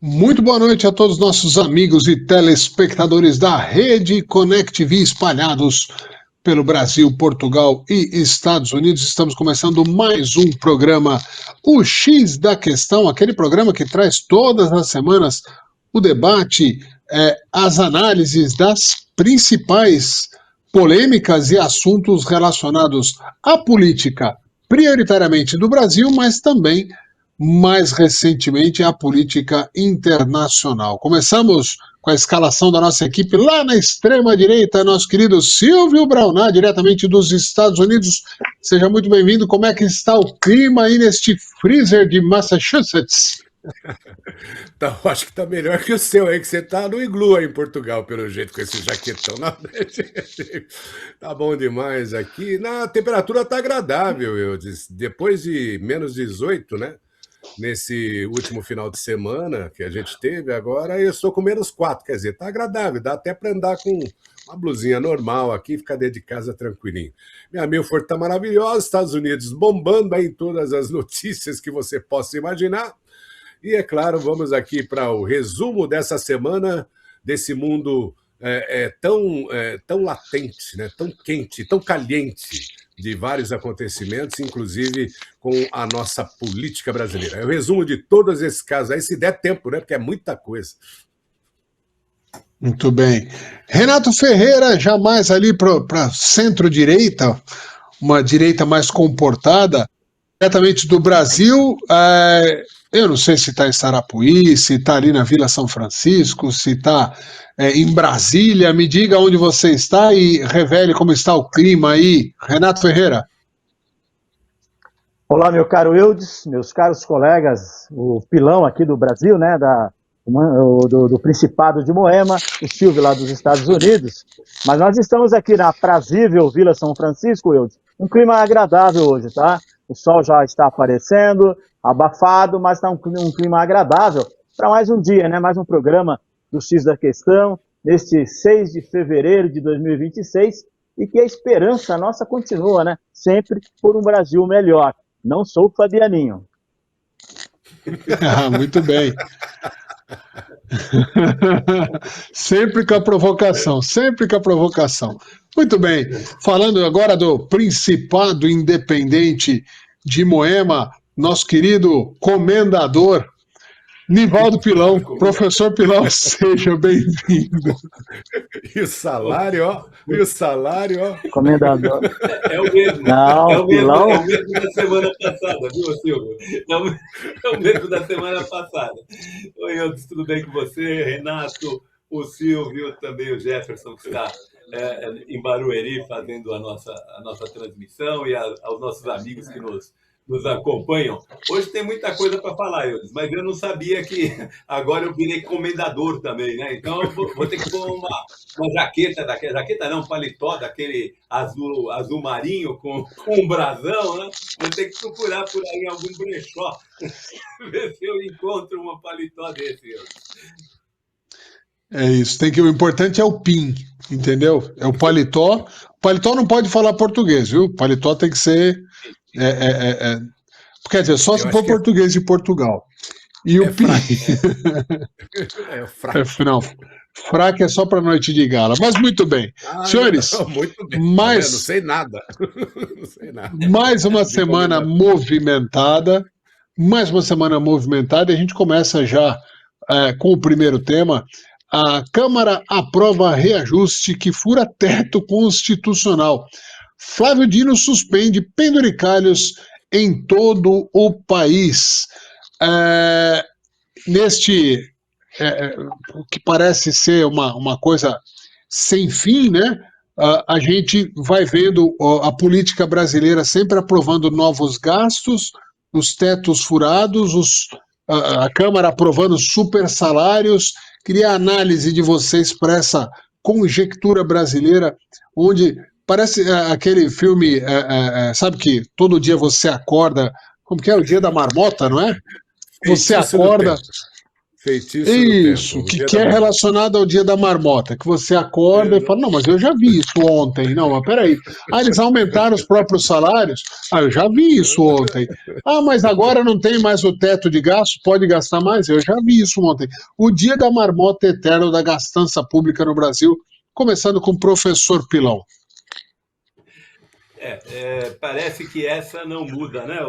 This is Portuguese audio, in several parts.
Muito boa noite a todos os nossos amigos e telespectadores da Rede Connect TV espalhados pelo Brasil, Portugal e Estados Unidos. Estamos começando mais um programa, o X da Questão, aquele programa que traz todas as semanas o debate, as análises das principais polêmicas e assuntos relacionados à política, prioritariamente do Brasil, mas também mais recentemente a política internacional. Começamos com a escalação da nossa equipe lá na extrema-direita, nosso querido Silvio Brauná, diretamente dos Estados Unidos. Seja muito bem-vindo. Como é que está o clima aí neste freezer de Massachusetts? Tá, acho que tá melhor que o seu aí, que você tá no iglu aí em Portugal, pelo jeito, com esse jaquetão. Não, tá bom demais aqui. A temperatura tá agradável, eu disse. Depois de menos 18, né? Nesse último final de semana que a gente teve, agora eu estou com menos 4, quer dizer, tá agradável, dá até para andar com uma blusinha normal aqui, ficar dentro de casa tranquilinho. Minha Milford tá maravilhosa, Estados Unidos bombando aí em todas as notícias que você possa imaginar. E, é claro, vamos aqui para o resumo dessa semana, desse mundo tão latente, né? Tão quente, tão caliente, de vários acontecimentos, inclusive com a nossa política brasileira. É o resumo de todos esses casos aí, se der tempo, né? Porque é muita coisa. Muito bem. Renato Ferreira, jamais ali para centro-direita, uma direita mais comportada, diretamente do Brasil. Eu não sei se está em Sarapuí, se está ali na Vila São Francisco, se está em Brasília. Me diga onde você está e revele como está o clima aí. Renato Ferreira. Olá, meu caro Eudes, meus caros colegas, o pilão aqui do Brasil, né, do Principado de Moema, o Silvio lá dos Estados Unidos. Mas nós estamos aqui na aprazível Vila São Francisco, Eudes. Um clima agradável hoje, tá? O sol já está aparecendo, abafado, mas está um clima agradável para mais um dia, né? Mais um programa do X da Questão, neste 6 de fevereiro de 2026, e que a esperança nossa continua, né? Sempre por um Brasil melhor. Não sou o Fabianinho. Muito bem. Sempre com a provocação, sempre com a provocação. Muito bem, falando agora do Principado Independente de Moema, nosso querido comendador Nivaldo Pilão. Professor Pilão, seja bem-vindo. E o salário, ó. Comendador. É o mesmo. Não, é o Pilão. mesmo da semana passada, viu, Silvio? É o mesmo da semana passada. Oi, Eudes, tudo bem com você? Renato, o Silvio, também o Jefferson, que está em Barueri fazendo a nossa transmissão, e aos nossos amigos que nos acompanham. Hoje tem muita coisa para falar, Eudes, mas eu não sabia que agora eu virei comendador também, né? Então eu vou ter que pôr uma jaqueta, um paletó daquele azul marinho com um brasão, né? Vou ter que procurar por aí algum brechó, ver se eu encontro um paletó desse, Eudes. É isso, o importante é o PIN, entendeu? É o paletó. O paletó não pode falar português, viu? O paletó tem que ser... Quer dizer, só se for português de Portugal. E o PIN... fraco. Não, fraco é só para noite de gala. Mas muito bem. Senhores, não, muito bem. Mais... Não sei nada. Não sei nada. Mais uma semana movimentada. Mais uma semana movimentada. E a gente começa já com o primeiro tema. A Câmara aprova reajuste que fura teto constitucional. Flávio Dino suspende penduricalhos em todo o país. Neste que parece ser uma coisa sem fim, né? A gente vai vendo a política brasileira sempre aprovando novos gastos, os tetos furados, a Câmara aprovando super salários. Queria a análise de vocês para essa conjectura brasileira, onde parece aquele filme, sabe que todo dia você acorda, como que é o dia da marmota, não é? Você acorda Feitiço do Isso, tempo, o que dia que da é marmota. relacionado ao dia da marmota, que você acorda e Exa- fala, não, mas eu já vi isso ontem. Não, mas peraí. Ah, eles aumentaram os próprios salários? Ah, eu já vi isso ontem. Ah, mas agora não tem mais o teto de gasto, pode gastar mais? Eu já vi isso ontem. O dia da marmota eterno da gastança pública no Brasil, começando com o professor Pilão. Parece que essa não muda, né,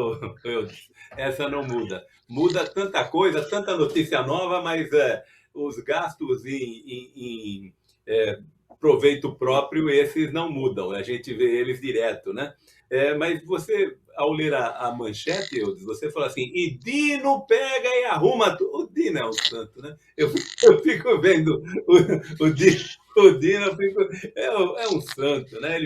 Eudes? Essa não muda. Muda tanta coisa, tanta notícia nova, mas os gastos em proveito próprio, esses não mudam. A gente vê eles direto, né? Mas você, ao ler a manchete, Eudes, você fala assim, e Dino pega e arruma tudo. O Dino é um santo, né? Eu fico vendo o Dino, é um santo, né?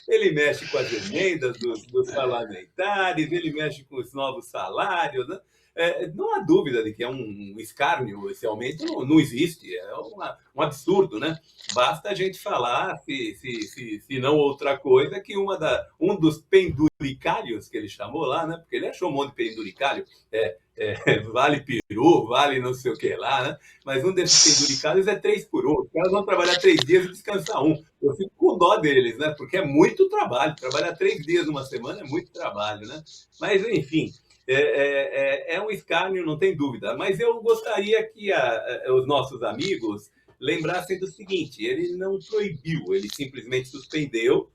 Ele mexe com as emendas dos parlamentares, ele mexe com os novos salários, né? Não há dúvida de que é um escárnio esse aumento, não existe, é um absurdo, né? Basta a gente falar, se não outra coisa, que um dos penduricários que ele chamou lá, né? Porque ele achou um monte de penduricário, vale peru, vale não sei o que lá, né? Mas um desses penduricários é 3 por 1. Os caras vão trabalhar 3 dias e descansar um. Eu fico com dó deles, né? Porque é muito trabalho. Trabalhar 3 dias numa semana é muito trabalho, né? Mas, enfim, um escárnio, não tem dúvida. Mas eu gostaria que os nossos amigos lembrassem do seguinte: ele não proibiu, ele simplesmente suspendeu,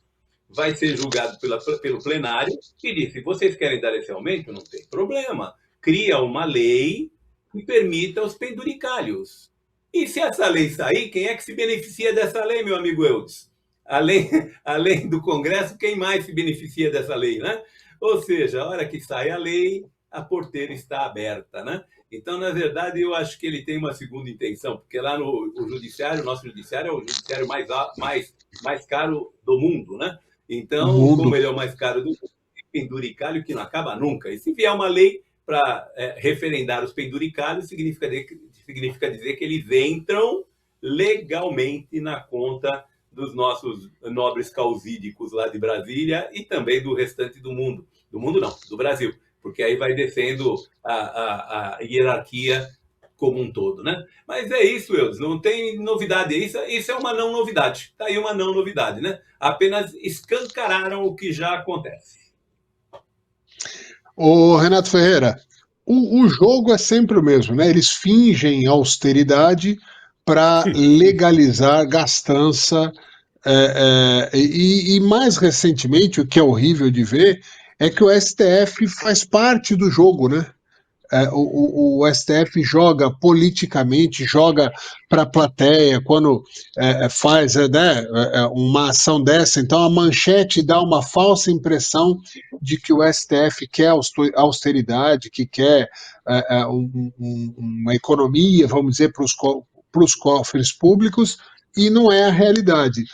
vai ser julgado pelo plenário e disse, vocês querem dar esse aumento? Não tem problema. Cria uma lei que permita os penduricalhos. E se essa lei sair, quem é que se beneficia dessa lei, meu amigo Eudes? Além do Congresso, quem mais se beneficia dessa lei, né? Ou seja, a hora que sai a lei, a porteira está aberta, né? Então, na verdade, eu acho que ele tem uma segunda intenção, porque lá no judiciário, o nosso judiciário é o judiciário mais caro do mundo, né? O Então, como mundo. ele é o mais caro do mundo, tem penduricalho que não acaba nunca. E se vier uma lei para referendar os penduricalhos, significa dizer que eles entram legalmente na conta dos nossos nobres causídicos lá de Brasília e também do restante do mundo. Do mundo não, do Brasil. Porque aí vai descendo a hierarquia como um todo, né? Mas é isso, Eudes, não tem novidade. Isso é uma não novidade. Está aí uma não novidade, né? Apenas escancararam o que já acontece. Ô, Renato Ferreira, o jogo é sempre o mesmo, né? Eles fingem austeridade para legalizar gastança. E mais recentemente, o que é horrível de ver, é que o STF faz parte do jogo, né? O STF joga politicamente, joga para a plateia, quando faz uma ação dessa, então a manchete dá uma falsa impressão de que o STF quer austeridade, que quer uma economia, vamos dizer, para os cofres públicos, e não é a realidade.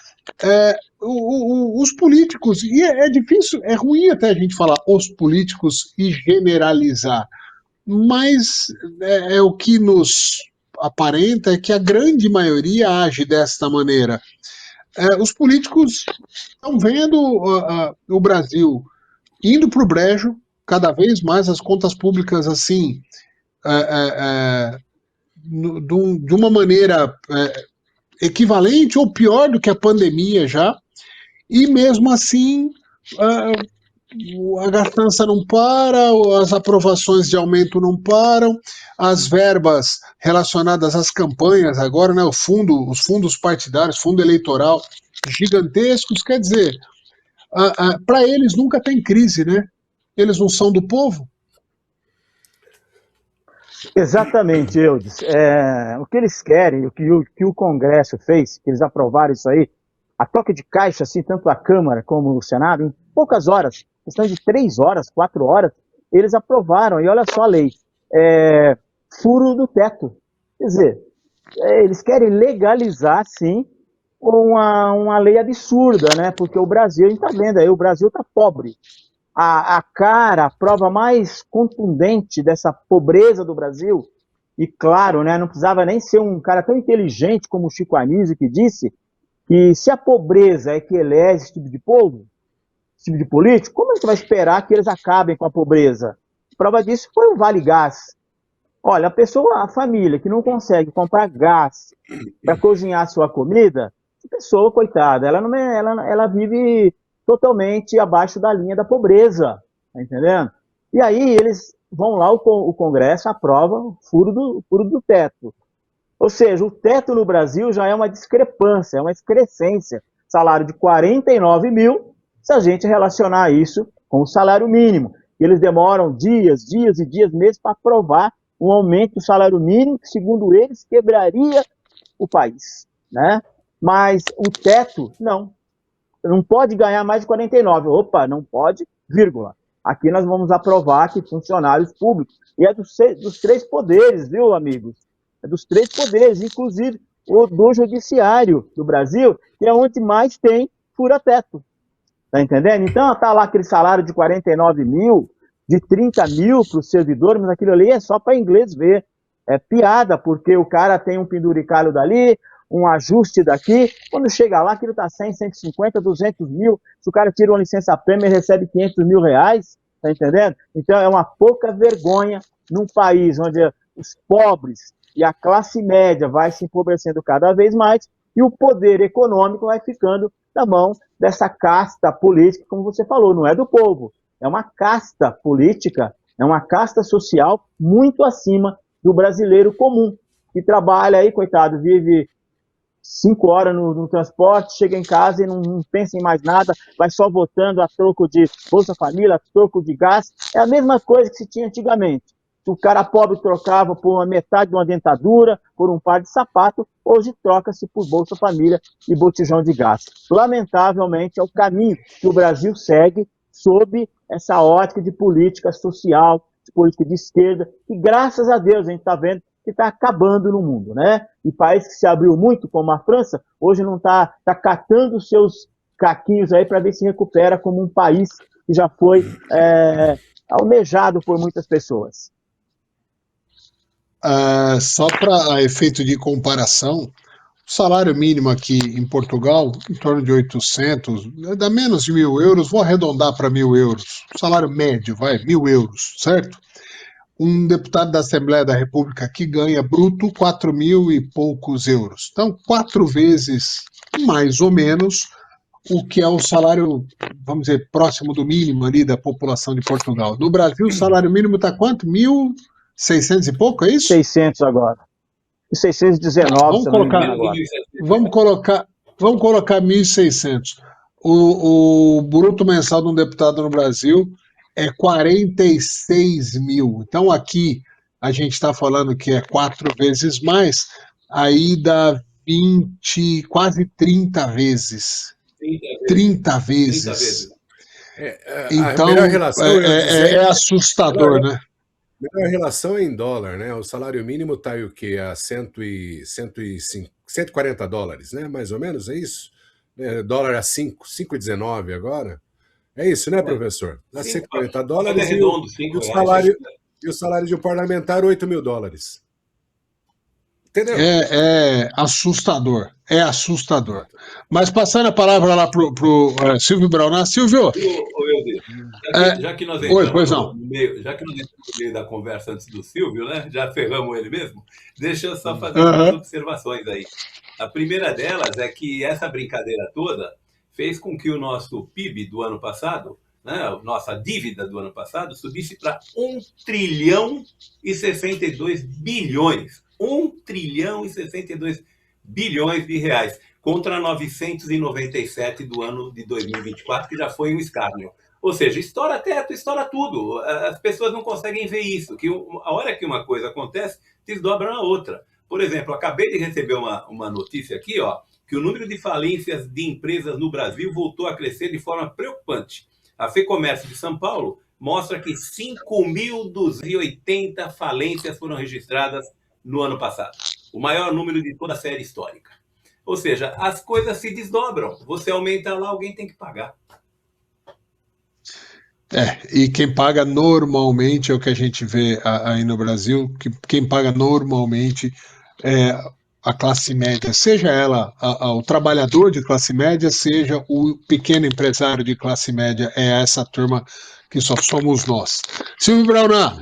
Os políticos, e é difícil, é ruim até a gente falar os políticos e generalizar, mas o que nos aparenta é que a grande maioria age desta maneira. Os políticos estão vendo o Brasil indo para o brejo, cada vez mais as contas públicas assim, de uma maneira equivalente ou pior do que a pandemia já, e mesmo assim a gastança não para, as aprovações de aumento não param, as verbas relacionadas às campanhas agora, né, os fundos partidários, fundo eleitoral gigantescos, quer dizer, para eles nunca tem crise, né? Eles não são do povo? Exatamente, Eudes. O que eles querem, o que o Congresso fez, que eles aprovaram isso aí, a toque de caixa, assim, tanto a Câmara como o Senado, em poucas horas, questão de 3 horas, 4 horas, eles aprovaram, e olha só a lei, furo do teto. Quer dizer, eles querem legalizar, sim, uma lei absurda, né? Porque o Brasil, a gente está vendo aí, o Brasil está pobre. A prova mais contundente dessa pobreza do Brasil, e claro, né, não precisava nem ser um cara tão inteligente como o Chico Anísio, que disse que se a pobreza é que elege esse tipo de povo, esse tipo de político, como é que vai esperar que eles acabem com a pobreza? Prova disso foi o Vale Gás. Olha, a família que não consegue comprar gás para cozinhar sua comida, essa pessoa, coitada, ela vive totalmente abaixo da linha da pobreza, tá entendendo? E aí eles vão lá, o Congresso aprova o furo do teto. Ou seja, o teto no Brasil já é uma discrepância, é uma excrescência. Salário de 49 mil, se a gente relacionar isso com o salário mínimo. Eles demoram dias e dias, meses para aprovar um aumento do salário mínimo, que, segundo eles, quebraria o país, né? Mas o teto, não pode ganhar mais de 49. Opa, não pode, vírgula. Aqui nós vamos aprovar que funcionários públicos, e é dos três poderes, viu, amigos? É dos três poderes, inclusive o do judiciário do Brasil, que é onde mais tem fura-teto. Tá entendendo? Então, tá lá aquele salário de 49 mil, de 30 mil para o servidor, mas aquilo ali é só para inglês ver. É piada, porque o cara tem um penduricalho dali, um ajuste daqui, quando chega lá, aquilo tá 100, 150, 200 mil, se o cara tira uma licença-prêmio, ele recebe 500 mil reais, tá entendendo? Então, é uma pouca vergonha num país onde os pobres e a classe média vai se empobrecendo cada vez mais, e o poder econômico vai ficando na mão dessa casta política, como você falou, não é do povo, é uma casta política, é uma casta social muito acima do brasileiro comum, que trabalha aí, coitado, vive 5 horas no transporte, chega em casa e não pensa em mais nada, vai só votando a troco de Bolsa Família, a troco de gás, é a mesma coisa que se tinha antigamente. O cara pobre trocava por uma metade de uma dentadura, por um par de sapato, hoje troca-se por Bolsa Família e botijão de gás. Lamentavelmente, é o caminho que o Brasil segue sob essa ótica de política social, de política de esquerda, que graças a Deus a gente está vendo que está acabando no mundo, né? E país que se abriu muito, como a França, hoje não está catando os seus caquinhos aí para ver se recupera como um país que já foi almejado por muitas pessoas. Só para efeito de comparação, o salário mínimo aqui em Portugal, em torno de 800, dá menos de 1.000 euros, vou arredondar para 1.000 euros. O salário médio, vai, 1.000 euros, certo? Um deputado da Assembleia da República aqui ganha bruto 4.000 e poucos euros. Então, 4 vezes, mais ou menos, o que é o salário, vamos dizer, próximo do mínimo ali da população de Portugal. No Brasil, o salário mínimo está quanto? 1.600 e pouco, é isso? 600 agora. E 619, vamos colocar 1.600. O bruto mensal de um deputado no Brasil é 46 mil. Então aqui a gente está falando que é 4 vezes mais, aí dá 20, quase 30 vezes. 30 vezes. Então é assustador, né? A melhor relação é em dólar, né? O salário mínimo está aí o quê? A 140 dólares, né? Mais ou menos, é isso? Dólar a 5,19 agora. É isso, né, professor? Dá 140 dólares redondo, e o salário de um parlamentar, 8 mil dólares. Entendeu? É assustador. É assustador. Mas passando a palavra lá pro Silvio Braunar. Silvio! Já que nós entramos no meio da conversa antes do Silvio, né? Já ferramos ele mesmo. Deixa eu só fazer algumas observações aí. A primeira delas é que essa brincadeira toda fez com que o nosso PIB do ano passado, né, a nossa dívida do ano passado, subisse para 1 trilhão e 62 bilhões. 1 trilhão e 62 bilhões de reais, contra 997 do ano de 2024, que já foi um escárnio. Ou seja, estoura teto, estoura tudo. As pessoas não conseguem ver isso, que a hora que uma coisa acontece, desdobra na outra. Por exemplo, acabei de receber uma notícia aqui, que o número de falências de empresas no Brasil voltou a crescer de forma preocupante. A FEComércio de São Paulo mostra que 5.280 falências foram registradas no ano passado. O maior número de toda a série histórica. Ou seja, as coisas se desdobram. Você aumenta lá, alguém tem que pagar. E quem paga normalmente é o que a gente vê aí no Brasil, que quem paga normalmente é a classe média, seja ela o trabalhador de classe média, seja o pequeno empresário de classe média, é essa turma que só somos nós. Silvio Braunar,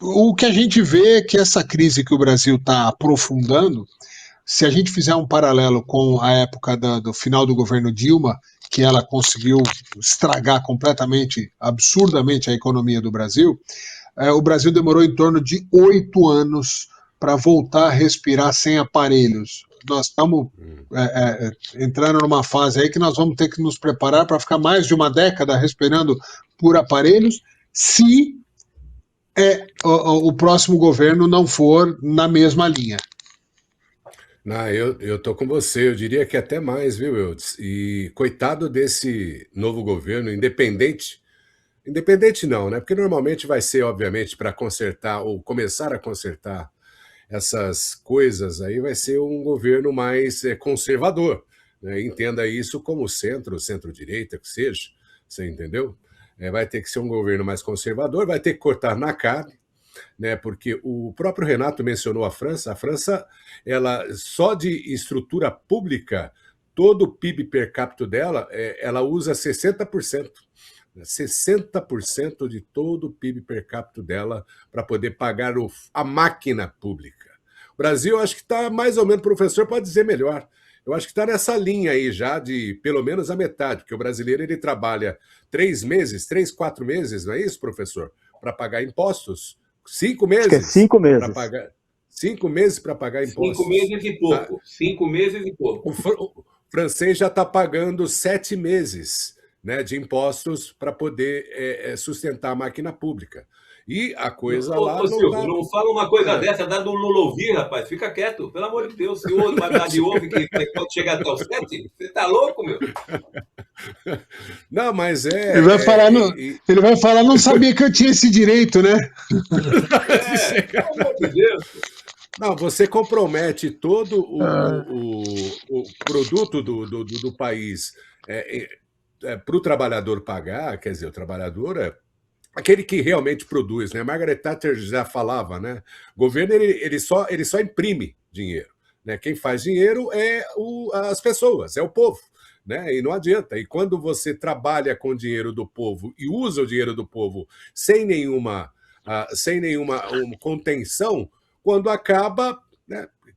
o que a gente vê é que essa crise que o Brasil está aprofundando, se a gente fizer um paralelo com a época do final do governo Dilma, que ela conseguiu estragar completamente, absurdamente a economia do Brasil, o Brasil demorou em torno de 8 anos para voltar a respirar sem aparelhos. Nós estamos entrando numa fase aí que nós vamos ter que nos preparar para ficar mais de uma década respirando por aparelhos, se o próximo governo não for na mesma linha. Não, eu tô com você, eu diria que até mais, viu, Eudes? E coitado desse novo governo, independente não, né? Porque normalmente vai ser, obviamente, para consertar ou começar a consertar essas coisas aí, vai ser um governo mais conservador, né? Entenda isso como centro-direita, que seja, você entendeu? Vai ter que ser um governo mais conservador, vai ter que cortar na carne, né? Porque o próprio Renato mencionou a França, ela só de estrutura pública, todo o PIB per capita dela, ela usa 60%. 60% de todo o PIB per capita dela para poder pagar a máquina pública. O Brasil, acho que está mais ou menos, o professor pode dizer melhor, eu acho que está nessa linha aí já de pelo menos a metade, porque o brasileiro ele trabalha 3 meses, 3, 4 meses, não é isso, professor? Para pagar impostos. 5 meses? Acho que é 5 meses. Para pagar, 5 meses para pagar impostos. 5 meses e pouco. 5 meses e pouco. O francês já está pagando 7 meses, né, de impostos para poder sustentar a máquina pública. E a coisa lá não Silvio, não fala uma coisa dessa, dá do Lula ouvir, rapaz. Fica quieto, pelo amor de Deus. Se o outro vai dar de ovo que pode chegar até os 7, você tá louco, meu? Não, mas Ele vai falar, não sabia que eu tinha esse direito, né? Pelo amor de Deus. Não, você compromete todo o produto do país para o trabalhador pagar, quer dizer, o trabalhador aquele que realmente produz, né? Margaret Thatcher já falava, né? O governo ele só imprime dinheiro, né? Quem faz dinheiro as pessoas, é o povo, né? E não adianta. E quando você trabalha com o dinheiro do povo e usa o dinheiro do povo sem nenhuma contenção, quando acaba, né? O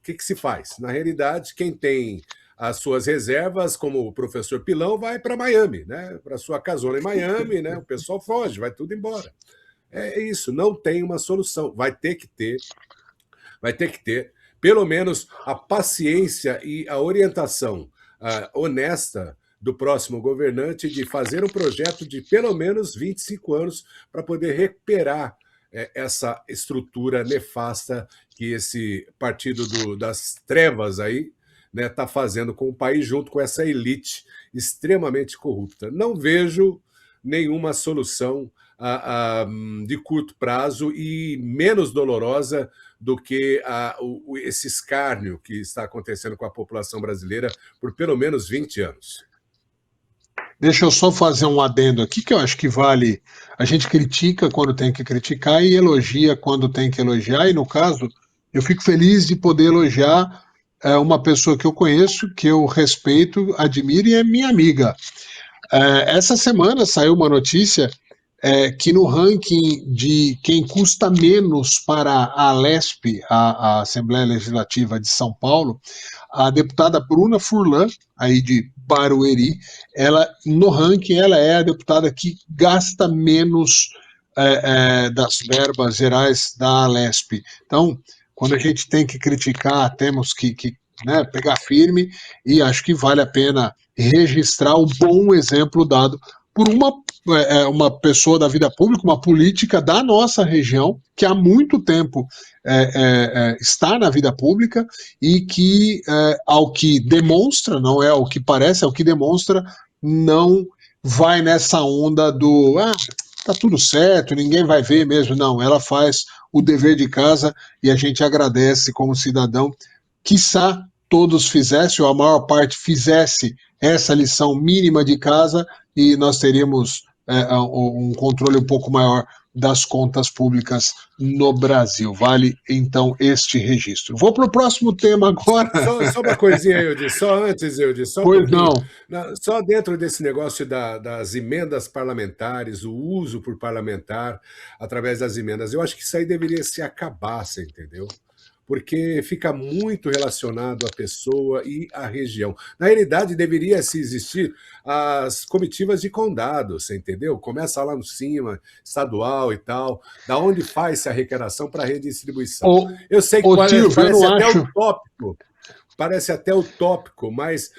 que se faz? Na realidade, quem tem as suas reservas, como o professor Pilão, vai para Miami, né? Para sua casona em Miami, né? O pessoal foge, vai tudo embora. É isso, não tem uma solução. Vai ter que ter, pelo menos, a paciência e a orientação honesta do próximo governante de fazer um projeto de pelo menos 25 anos para poder recuperar essa estrutura nefasta que esse partido das trevas aí, né, está fazendo com o país junto com essa elite extremamente corrupta. Não vejo nenhuma solução de curto prazo e menos dolorosa do que esse escárnio que está acontecendo com a população brasileira por pelo menos 20 anos. Deixa eu só fazer um adendo aqui, que eu acho que vale. A gente critica quando tem que criticar e elogia quando tem que elogiar, e no caso, eu fico feliz de poder elogiar uma pessoa que eu conheço, que eu respeito, admiro e é minha amiga. Essa semana saiu uma notícia que no ranking de quem custa menos para a Alesp, a Assembleia Legislativa de São Paulo, a deputada Bruna Furlan, aí de Barueri, no ranking ela é a deputada que gasta menos das verbas gerais da Alesp. Então, quando a gente tem que criticar, temos que né, pegar firme, e acho que vale a pena registrar o bom exemplo dado por uma pessoa da vida pública, uma política da nossa região, que há muito tempo está na vida pública e que, ao que demonstra, não é ao que parece, ao que demonstra, não vai nessa onda do tá tudo certo, ninguém vai ver mesmo. Não, ela faz o dever de casa e a gente agradece como cidadão. Quiçá todos fizessem, ou a maior parte fizesse essa lição mínima de casa, e nós teríamos um controle um pouco maior das contas públicas no Brasil. Vale, então, este registro. Vou para o próximo tema agora. Só uma coisinha, Eudes, só antes, Eudes, só um Pois pouquinho. não. Só dentro desse negócio das emendas parlamentares, o uso por parlamentar através das emendas, eu acho que isso aí deveria se acabar, você entendeu? Porque fica muito relacionado à pessoa e à região. Na realidade, deveria se existir as comitivas de condado, você entendeu? Começa lá no cima, estadual e tal, da onde faz-se a arrecadação para a redistribuição. Eu sei que Silvio, parece até acho... utópico, parece até utópico, mas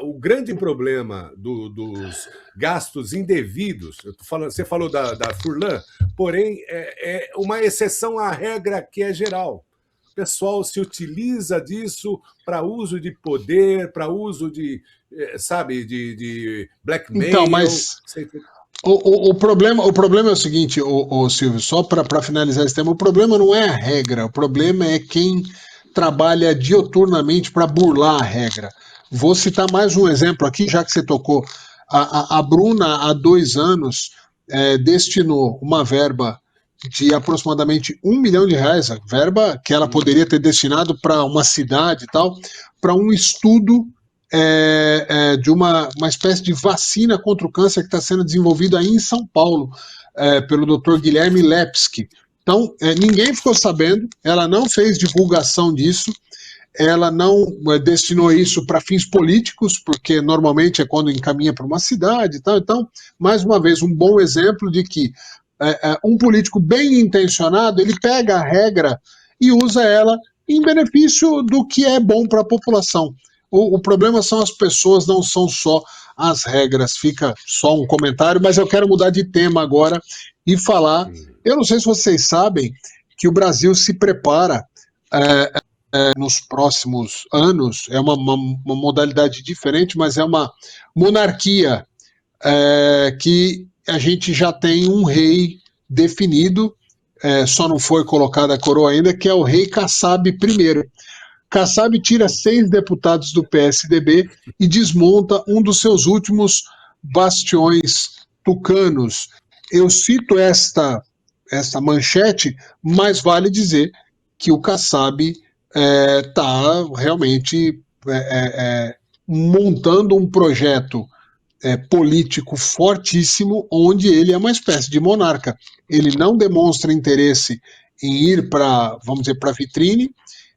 o grande problema dos gastos indevidos, você falou da Furlan, porém é uma exceção à regra que é geral. O pessoal se utiliza disso para uso de poder, para uso de, sabe, de blackmail. Então, mas o problema é o seguinte, Silvio, só para finalizar esse tema, o problema não é a regra, o problema é quem trabalha dioturnamente para burlar a regra. Vou citar mais um exemplo aqui, já que você tocou. A Bruna, há 2 anos, destinou uma verba de aproximadamente R$1 milhão, a verba que ela poderia ter destinado para uma cidade e tal, para um estudo de uma espécie de vacina contra o câncer que está sendo desenvolvido aí em São Paulo, pelo Dr. Guilherme Lepsky. Então, ninguém ficou sabendo, ela não fez divulgação disso, ela não destinou isso para fins políticos, porque normalmente é quando encaminha para uma cidade e tal. Então, mais uma vez, um bom exemplo de que um político bem intencionado, ele pega a regra e usa ela em benefício do que é bom para a população. O problema são as pessoas, não são só as regras. Fica só um comentário, mas eu quero mudar de tema agora e falar. Eu não sei se vocês sabem que o Brasil se prepara nos próximos anos, é uma modalidade diferente, mas é uma monarquia que a gente já tem um rei definido, só não foi colocada a coroa ainda, que é o rei Kassab I. Kassab tira 6 deputados do PSDB e desmonta um dos seus últimos bastiões tucanos. Eu cito esta manchete, mas vale dizer que o Kassab está realmente montando um projeto político fortíssimo, onde ele é uma espécie de monarca. Ele não demonstra interesse em ir para, vamos dizer, para a vitrine,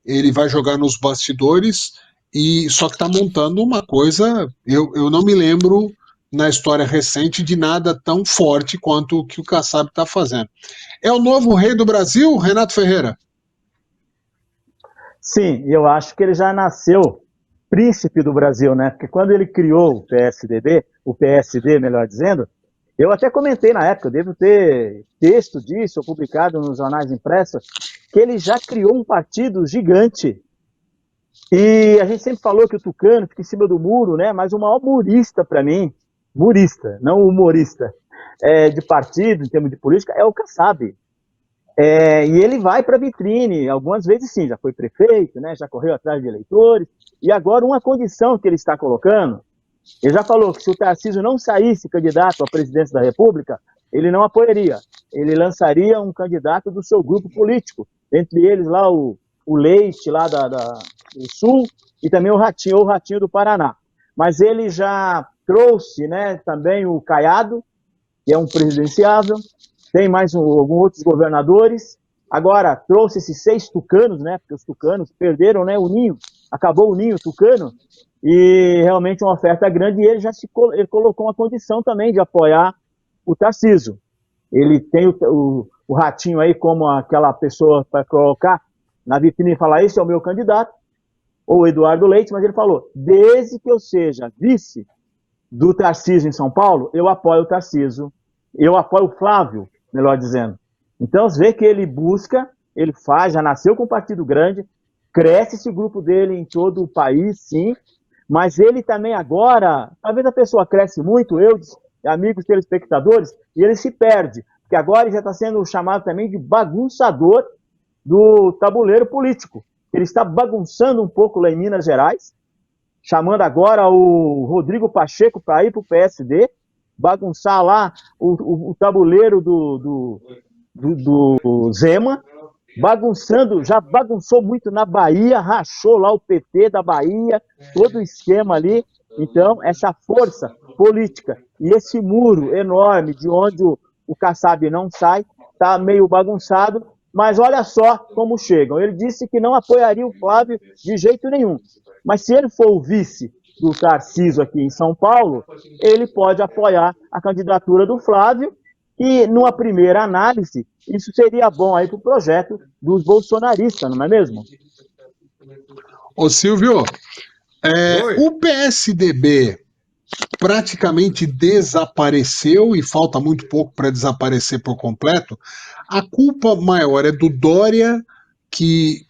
ele vai jogar nos bastidores, e só que está montando uma coisa, eu não me lembro na história recente de nada tão forte quanto o que o Kassab está fazendo. É o novo rei do Brasil, Renato Ferreira? Sim, eu acho que ele já nasceu príncipe do Brasil, né? Porque quando ele criou o PSD, melhor dizendo, eu até comentei na época, eu devo ter texto disso, publicado nos jornais impressos, que ele já criou um partido gigante. E a gente sempre falou que o tucano fica em cima do muro, né? Mas o maior murista para mim, murista, não humorista, de partido, em termos de política, é o Kassab. E ele vai para a vitrine, algumas vezes sim, já foi prefeito, né, já correu atrás de eleitores, e agora uma condição que ele está colocando, ele já falou que se o Tarcísio não saísse candidato à presidência da República, ele não apoiaria, ele lançaria um candidato do seu grupo político, entre eles lá o Leite, lá do Sul, e também o Ratinho do Paraná. Mas ele já trouxe, né, também o Caiado, que é um presidenciável, tem mais alguns outros governadores. Agora, trouxe esses 6 tucanos, né? Porque os tucanos perderam, né, o ninho. Acabou o ninho tucano. E realmente uma oferta grande. E ele ele colocou uma condição também de apoiar o Tarcísio. Ele tem o Ratinho aí como aquela pessoa para colocar na vitrine e falar: esse é o meu candidato. Ou o Eduardo Leite. Mas ele falou: desde que eu seja vice do Tarcísio em São Paulo, eu apoio o Tarcísio. Eu apoio o Flávio, melhor dizendo. Então, você vê que ele busca, ele faz, já nasceu com um partido grande, cresce esse grupo dele em todo o país, sim, mas ele também agora, talvez a pessoa cresce muito, amigos telespectadores, e ele se perde, porque agora ele já está sendo chamado também de bagunçador do tabuleiro político. Ele está bagunçando um pouco lá em Minas Gerais, chamando agora o Rodrigo Pacheco para ir para o PSD, bagunçar lá o tabuleiro do Zema, já bagunçou muito na Bahia, rachou lá o PT da Bahia, todo o esquema ali. Então, essa força política e esse muro enorme de onde o Kassab não sai, está meio bagunçado, mas olha só como chegam. Ele disse que não apoiaria o Flávio de jeito nenhum, mas se ele for o vice do Tarcísio aqui em São Paulo, ele pode apoiar a candidatura do Flávio, e numa primeira análise, isso seria bom aí para o projeto dos bolsonaristas, não é mesmo? Ô Silvio, Oi. o PSDB praticamente desapareceu e falta muito pouco para desaparecer por completo. A culpa maior é do Dória, que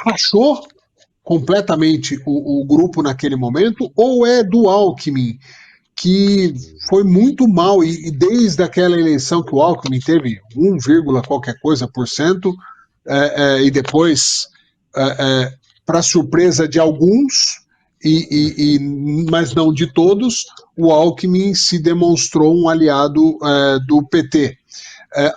rachou completamente o grupo naquele momento, ou é do Alckmin, que foi muito mal, e desde aquela eleição que o Alckmin teve 1, qualquer coisa por cento, e depois, para surpresa de alguns, mas não de todos, o Alckmin se demonstrou um aliado do PT.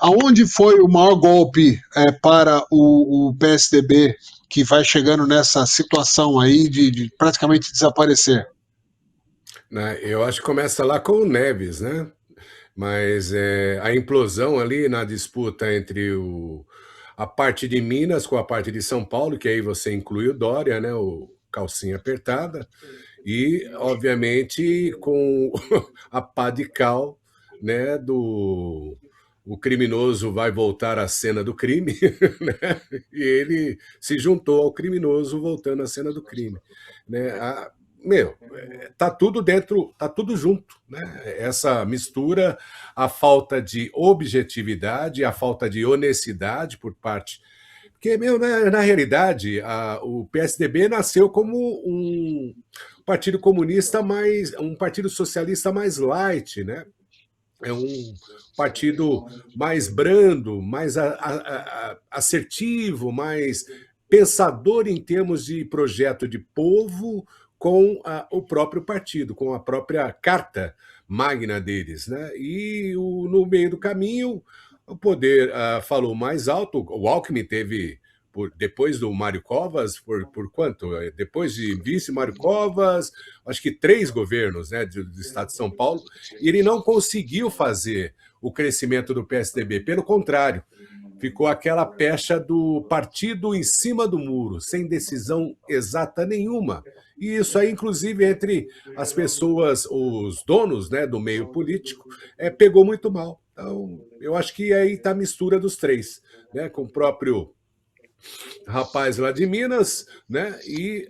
Aonde foi o maior golpe para o PSDB, que vai chegando nessa situação aí de praticamente desaparecer? Eu acho que começa lá com o Neves, né? Mas a implosão ali na disputa entre a parte de Minas com a parte de São Paulo, que aí você inclui o Dória, né? O calcinha apertada, e, obviamente, com a pá de cal, né? O criminoso vai voltar à cena do crime, né? E ele se juntou ao criminoso voltando à cena do crime, né? Tá tudo dentro, tá tudo junto, né? Essa mistura, a falta de objetividade, a falta de honestidade por parte. Porque, na realidade, o PSDB nasceu como um partido comunista um partido socialista mais light, né? É um partido mais brando, mais assertivo, mais pensador em termos de projeto de povo, com o próprio partido, com a própria carta magna deles, né? E no meio do caminho, o poder falou mais alto. O Alckmin teve, depois do Mário Covas, por quanto? Depois de vice Mário Covas, acho que 3 governos, né, do estado de São Paulo, e ele não conseguiu fazer o crescimento do PSDB. Pelo contrário, ficou aquela pecha do partido em cima do muro, sem decisão exata nenhuma. E isso aí, inclusive, entre as pessoas, os donos, né, do meio político, pegou muito mal. Então, eu acho que aí está a mistura dos 3, né, com o próprio rapaz lá de Minas, né, e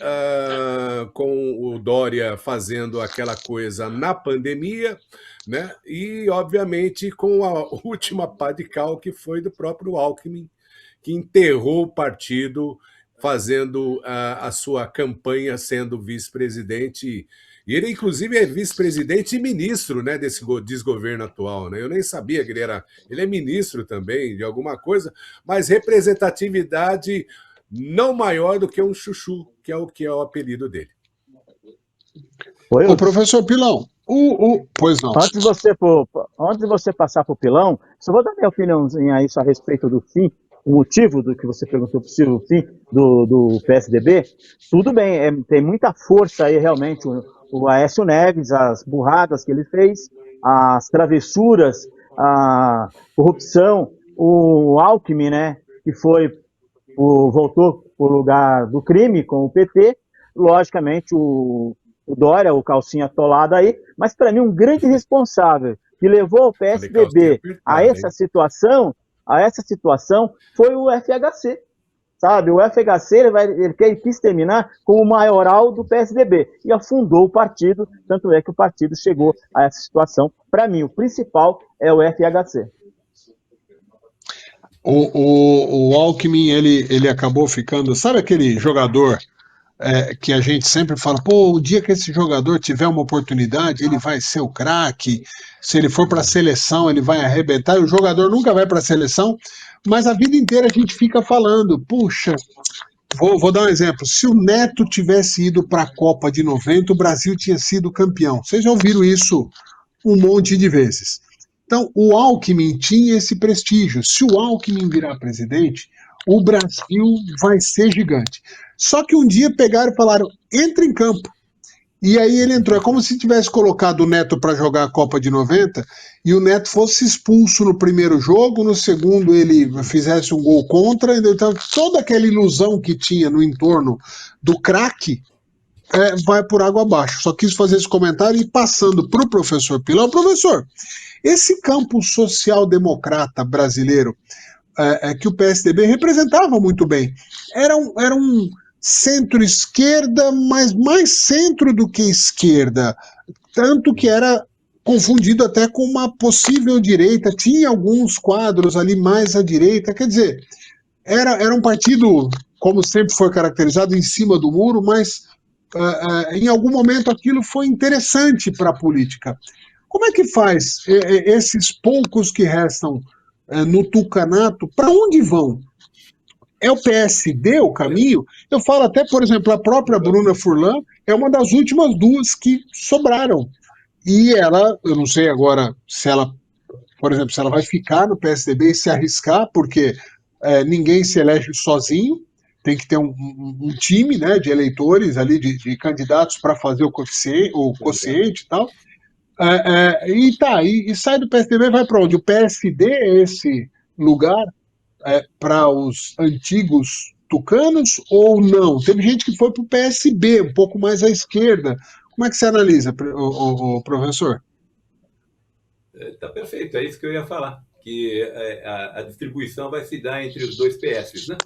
com o Dória fazendo aquela coisa na pandemia, né, e, obviamente, com a última pá de cal, que foi do próprio Alckmin, que enterrou o partido fazendo a sua campanha sendo vice-presidente. E ele, inclusive, é vice-presidente e ministro, né, desse desgoverno atual, né? Eu nem sabia que ele é ministro também de alguma coisa, mas representatividade não maior do que um chuchu, que é o apelido dele. Ô, professor Pilão, pois não. Antes de você passar para o Pilão, só vou dar minha opiniãozinha aí a respeito do fim, o motivo do que você perguntou possível, o fim do PSDB. Tudo bem, tem muita força aí realmente o Aécio Neves, as burradas que ele fez, as travessuras, a corrupção, o Alckmin, né, que voltou para o lugar do crime com o PT, logicamente o Dória, o calcinha atolado aí, mas para mim um grande responsável que levou o PSDB a essa situação foi o FHC, sabe? O FHC ele quis terminar com o maioral do PSDB e afundou o partido, tanto é que o partido chegou a essa situação. Para mim, o principal é o FHC. O Alckmin, ele acabou ficando, sabe aquele jogador que a gente sempre fala, pô, o dia que esse jogador tiver uma oportunidade, ele vai ser o craque, se ele for para a seleção, ele vai arrebentar, e o jogador nunca vai para a seleção, mas a vida inteira a gente fica falando, puxa, vou dar um exemplo, se o Neto tivesse ido para a Copa de 90, o Brasil tinha sido campeão. Vocês já ouviram isso um monte de vezes. Então, o Alckmin tinha esse prestígio. Se o Alckmin virar presidente, o Brasil vai ser gigante. Só que um dia pegaram e falaram: entra em campo. E aí ele entrou. É como se tivesse colocado o Neto para jogar a Copa de 90 e o Neto fosse expulso no primeiro jogo, no segundo ele fizesse um gol contra. Então, toda aquela ilusão que tinha no entorno do craque vai por água abaixo. Só quis fazer esse comentário e passando para o professor Pilão. Professor, esse campo social-democrata brasileiro que o PSDB representava muito bem, era um centro-esquerda, mas mais centro do que esquerda, tanto que era confundido até com uma possível direita, tinha alguns quadros ali mais à direita, quer dizer, era um partido, como sempre foi caracterizado, em cima do muro, mas em algum momento aquilo foi interessante para a política. Como é que faz esses poucos que restam no tucanato, para onde vão? É o PSD o caminho? Eu falo até, por exemplo, a própria Bruna Furlan é uma das últimas duas que sobraram. E ela, eu não sei agora se ela, por exemplo, se ela vai ficar no PSDB e se arriscar, porque ninguém se elege sozinho, tem que ter um time, né, de eleitores ali, de candidatos para fazer o quociente e tal. E sai do PSDB e vai para onde? O PSD é esse lugar para os antigos tucanos ou não? Teve gente que foi para o PSB, um pouco mais à esquerda. Como é que você analisa, o professor? Está perfeito, é isso que eu ia falar, que a distribuição vai se dar entre os dois PSs, né?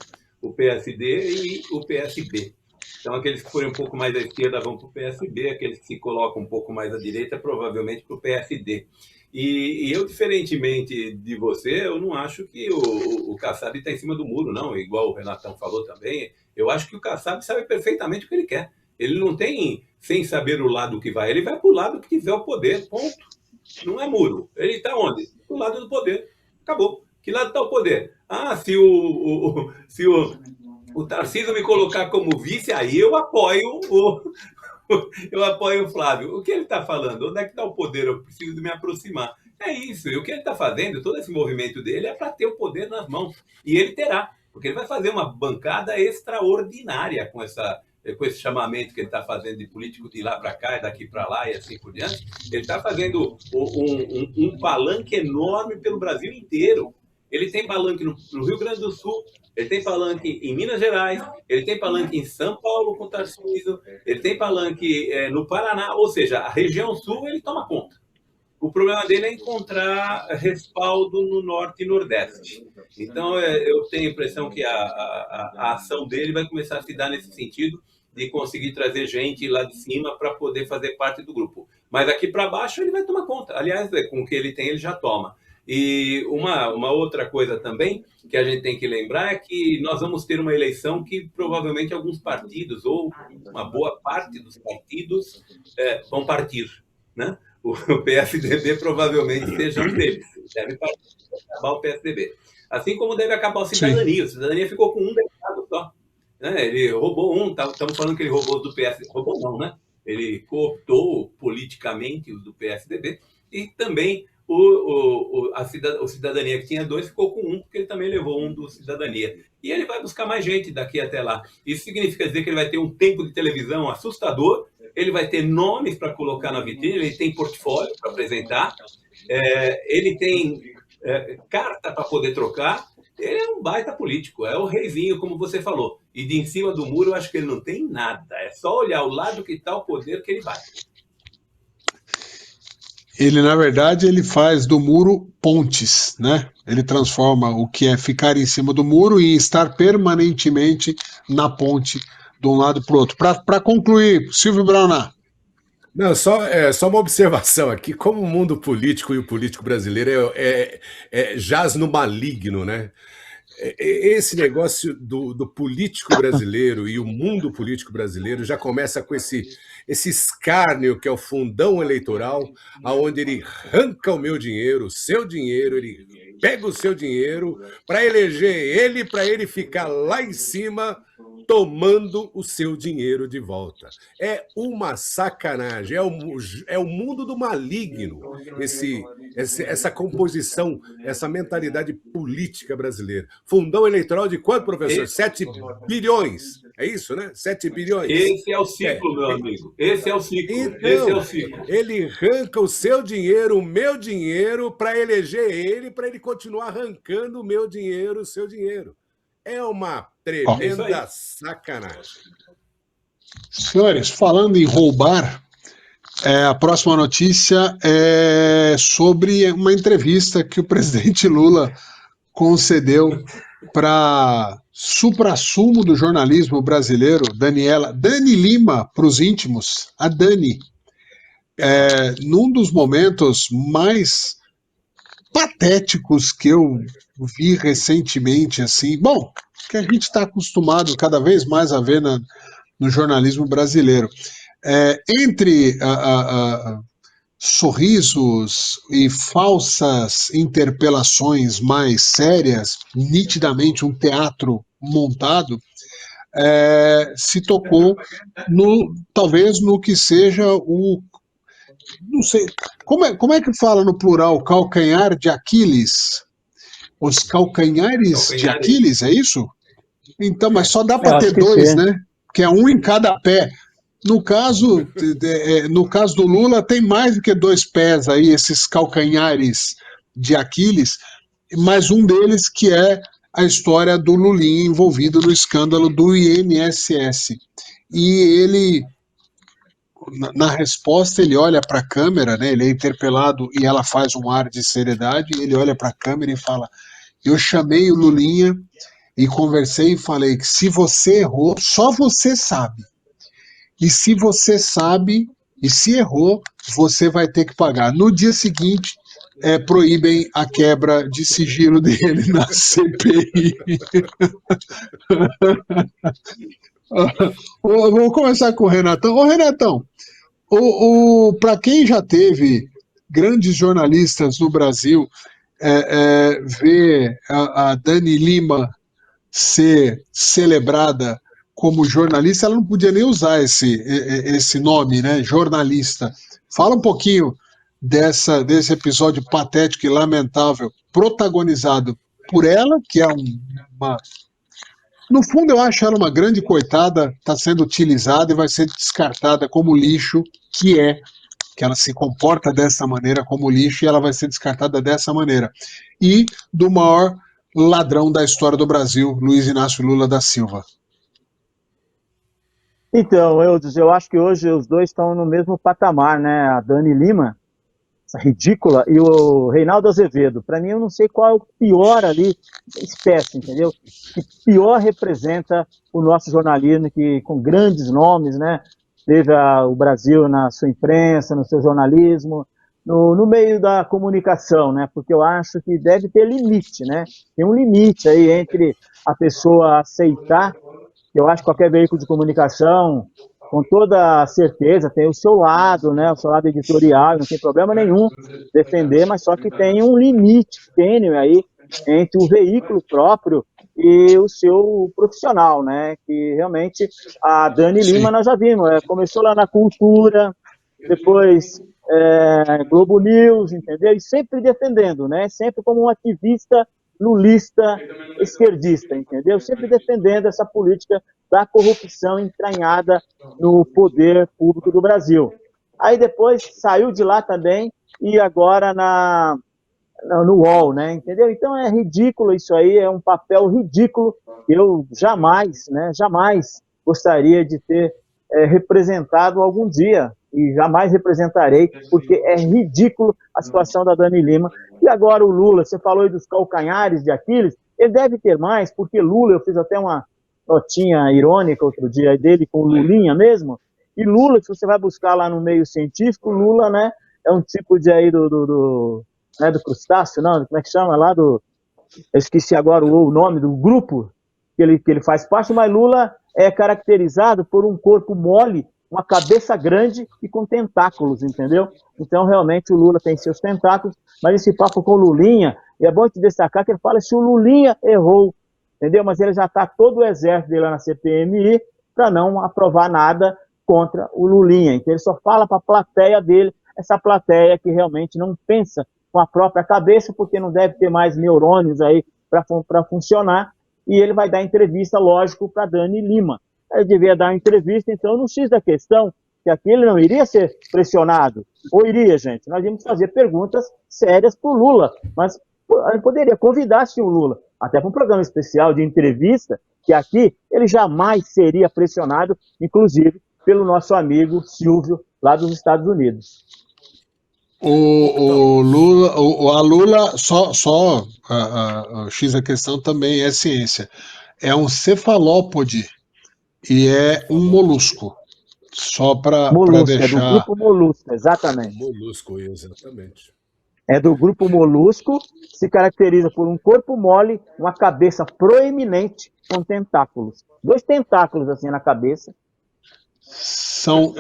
O PSD e o PSB. Então, aqueles que forem um pouco mais à esquerda vão para o PSB, aqueles que se colocam um pouco mais à direita, provavelmente para o PSD. E eu, diferentemente de você, eu não acho que o Kassab está em cima do muro, não, igual o Renatão falou também. Eu acho que o Kassab sabe perfeitamente o que ele quer. Ele não tem, sem saber o lado que vai, ele vai para o lado que tiver o poder, ponto. Não é muro. Ele está onde? Do lado do poder. Acabou. Que lado está o poder? Ah, se o Tarcísio me colocar como vice, aí eu apoio o Flávio. O que ele está falando? Onde é que está o poder? Eu preciso me aproximar. É isso. E o que ele está fazendo, todo esse movimento dele, é para ter o poder nas mãos. E ele terá. Porque ele vai fazer uma bancada extraordinária com esse chamamento que ele está fazendo de político de lá para cá e daqui para lá e assim por diante. Ele está fazendo um palanque enorme pelo Brasil inteiro. Ele tem palanque no Rio Grande do Sul, ele tem palanque em Minas Gerais, ele tem palanque em São Paulo com o Tarcísio, ele tem palanque no Paraná, ou seja, a região sul ele toma conta. O problema dele é encontrar respaldo no Norte e Nordeste. Então, eu tenho a impressão que a ação dele vai começar a se dar nesse sentido de conseguir trazer gente lá de cima para poder fazer parte do grupo. Mas aqui para baixo ele vai tomar conta. Aliás, com o que ele tem, ele já toma. E uma outra coisa também que a gente tem que lembrar é que nós vamos ter uma eleição que provavelmente alguns partidos, ou uma boa parte dos partidos, vão partir, né? O PSDB provavelmente seja um deles. Deve acabar o PSDB. Assim como deve acabar o Cidadania. Sim. O Cidadania ficou com um deputado só. Né? Ele roubou um, estamos falando que ele roubou do PSDB. Roubou não, né? Ele cooptou politicamente os do PSDB e também o Cidadania, que tinha dois, ficou com um, porque ele também levou um do Cidadania. E ele vai buscar mais gente daqui até lá. Isso significa dizer que ele vai ter um tempo de televisão assustador, ele vai ter nomes para colocar na vitrine, ele tem portfólio para apresentar, ele tem carta para poder trocar. Ele é um baita político, é o reizinho, como você falou. E de em cima do muro eu acho que ele não tem nada, é só olhar o lado que está o poder que ele vai. Ele, na verdade, ele faz do muro pontes, né? Ele transforma o que é ficar em cima do muro em estar permanentemente na ponte de um lado para o outro. Para concluir, Silvio Braunar. Não, só uma observação aqui, como o mundo político e o político brasileiro jaz no maligno, né? Esse negócio do político brasileiro e o mundo político brasileiro já começa com esse escárnio que é o fundão eleitoral, aonde ele arranca o meu dinheiro, o seu dinheiro, ele pega o seu dinheiro para eleger ele, para ele ficar lá em cima tomando o seu dinheiro de volta. É uma sacanagem, é o mundo do maligno, essa composição, essa mentalidade política brasileira. Fundão eleitoral de quanto, professor? 7 bilhões. É isso, né? 7 bilhões. Esse é o ciclo, meu amigo. Esse é o ciclo. Então, Esse é o ciclo. ele arranca o seu dinheiro, o meu dinheiro, para eleger ele, para ele continuar arrancando o meu dinheiro, o seu dinheiro. É uma tremenda sacanagem. Senhores, falando em roubar, a próxima notícia é sobre uma entrevista que o presidente Lula concedeu para suprassumo do jornalismo brasileiro, Dani Lima, para os íntimos, a Dani, num dos momentos mais patéticos que eu vi recentemente, assim, bom, que a gente está acostumado cada vez mais a ver no jornalismo brasileiro. Entre sorrisos e falsas interpelações mais sérias, nitidamente um teatro montado, se tocou talvez no que seja não sei, como é que fala no plural, calcanhar de Aquiles? Os calcanhares de Aquiles, é isso? Então, mas só dá para ter dois, né? Que é um em cada pé. No caso do Lula, tem mais do que 2 pés aí, esses calcanhares de Aquiles, mas um deles que é a história do Lulinha envolvido no escândalo do INSS. E ele, na resposta, ele olha para a câmera, né, ele é interpelado e ela faz um ar de seriedade, ele olha para a câmera e fala: eu chamei o Lulinha e conversei e falei que se você errou, só você sabe. E se você sabe, e se errou, você vai ter que pagar. No dia seguinte, proíbem a quebra de sigilo dele na CPI. Vou começar com o Renatão. Ô, Renatão, para quem já teve grandes jornalistas no Brasil, ver a Dani Lima ser celebrada como jornalista, ela não podia nem usar esse nome, né, jornalista. Fala um pouquinho desse episódio patético e lamentável, protagonizado por ela, que é uma... No fundo, eu acho ela uma grande coitada, está sendo utilizada e vai ser descartada como lixo, que ela se comporta dessa maneira como lixo e ela vai ser descartada dessa maneira. E do maior ladrão da história do Brasil, Luiz Inácio Lula da Silva. Então, eu acho que hoje os dois estão no mesmo patamar, né? A Dani Lima, essa ridícula, e o Reinaldo Azevedo. Para mim, eu não sei qual é o pior ali, espécie, entendeu? Que pior representa o nosso jornalismo, que com grandes nomes, né? Teve o Brasil na sua imprensa, no seu jornalismo, no meio da comunicação, né? Porque eu acho que deve ter limite, né? Tem um limite aí entre a pessoa aceitar. Eu acho que qualquer veículo de comunicação, com toda certeza, tem o seu lado, né, o seu lado editorial, não tem problema nenhum defender, mas só que tem um limite tênue aí entre o veículo próprio e o seu profissional, né, que realmente a Dani Lima nós já vimos, começou lá na Cultura, depois Globo News, entendeu? E sempre defendendo, né, sempre como um ativista lulista, esquerdista, entendeu? Sempre defendendo essa política da corrupção entranhada no poder público do Brasil. Aí depois saiu de lá também e agora no UOL, né? Entendeu? Então é ridículo isso aí, é um papel ridículo. Eu jamais gostaria de ter representado algum dia e jamais representarei, porque é ridículo a situação da Dani Lima. E agora o Lula, você falou aí dos calcanhares de Aquiles, ele deve ter mais, porque Lula, eu fiz até uma notinha irônica outro dia dele com o Lulinha mesmo, e Lula, se você vai buscar lá no meio científico, Lula, né, é um tipo de aí do crustáceo, não, como é que chama lá, eu esqueci agora o nome do grupo que ele faz parte, mas Lula é caracterizado por um corpo mole, uma cabeça grande e com tentáculos, entendeu? Então, realmente, o Lula tem seus tentáculos, mas esse papo com o Lulinha, e é bom te destacar que ele fala se o Lulinha errou, entendeu? Mas ele já está todo o exército dele lá na CPMI para não aprovar nada contra o Lulinha. Então, ele só fala para a plateia dele, essa plateia que realmente não pensa com a própria cabeça, porque não deve ter mais neurônios aí para funcionar, e ele vai dar entrevista, lógico, para Dani Lima. Ele devia dar uma entrevista, então, no X da questão, que aqui ele não iria ser pressionado. Ou iria, gente? Nós íamos fazer perguntas sérias para o Lula, mas eu poderia convidar, sim, o Lula, até para um programa especial de entrevista, que aqui ele jamais seria pressionado, inclusive, pelo nosso amigo Silvio, lá dos Estados Unidos. O Lula, a Lula, só a X da questão também é ciência. É um cefalópode e é um molusco. Só para Molusco, é do deixar. grupo Molusco, exatamente. Molusco, exatamente. É do grupo Molusco, se caracteriza por um corpo mole, uma cabeça proeminente com tentáculos. 2 tentáculos assim na cabeça. São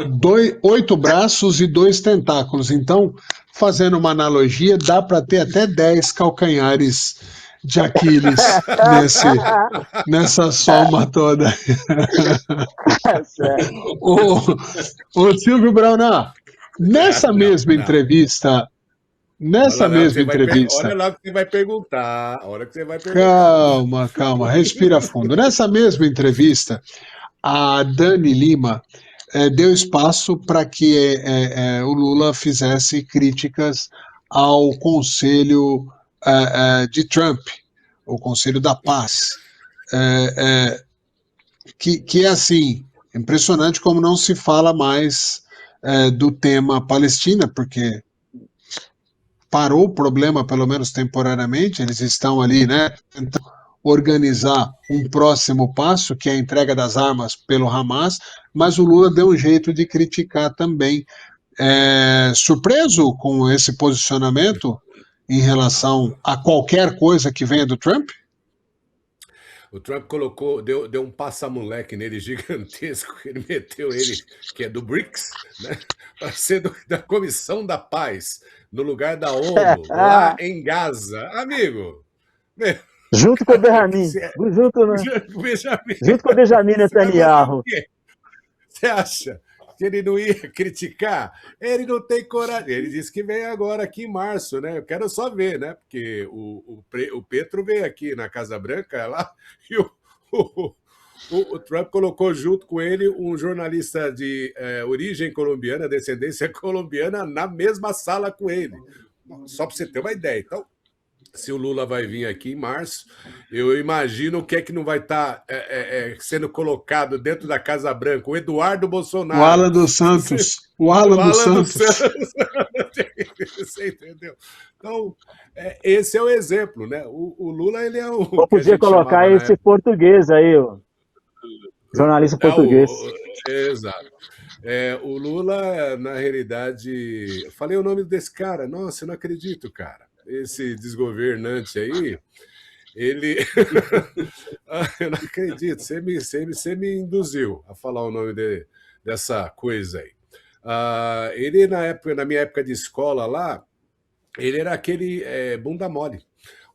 8 braços e 2 tentáculos. Então, fazendo uma analogia, dá para ter até 10 calcanhares de Aquiles nessa soma toda. O Silvio Braunau, nessa mesma entrevista. Olha lá o que você vai perguntar. Calma, respira fundo. Nessa mesma entrevista, a Dani Lima deu espaço para que o Lula fizesse críticas ao Conselho de Trump, o Conselho da Paz, que é assim, impressionante como não se fala mais do tema Palestina, porque parou o problema, pelo menos temporariamente, eles estão ali, né, tentando organizar um próximo passo, que é a entrega das armas pelo Hamas, mas o Lula deu um jeito de criticar também. Surpreso com esse posicionamento em relação a qualquer coisa que venha do Trump? O Trump deu um passa-moleque nele gigantesco, ele meteu ele, que é do BRICS, né, para ser da Comissão da Paz, no lugar da ONU, lá em Gaza. Amigo! Junto com o Benjamin. Junto com o Benjamin Netanyahu. Você acha que ele não ia criticar? Ele não tem coragem. Ele disse que vem agora aqui em março, né? Eu quero só ver, né? Porque o Petro veio aqui na Casa Branca lá e o Trump colocou junto com ele um jornalista de origem colombiana, descendência colombiana, na mesma sala com ele. Só para você ter uma ideia. Então, se o Lula vai vir aqui em março, eu imagino o que é que não vai estar sendo colocado dentro da Casa Branca. O Eduardo Bolsonaro. O Alan dos Santos. O Alan dos Santos. Você entendeu? Então, esse é o exemplo, né? O Lula, ele é o... Eu podia colocar esse português aí, o jornalista português. Exato. O Lula, na realidade... Falei o nome desse cara. Nossa, eu não acredito, cara. Esse desgovernante aí, ele... eu não acredito, você me induziu a falar o nome dessa coisa aí. Ele, na minha época de escola lá, ele era aquele bunda mole,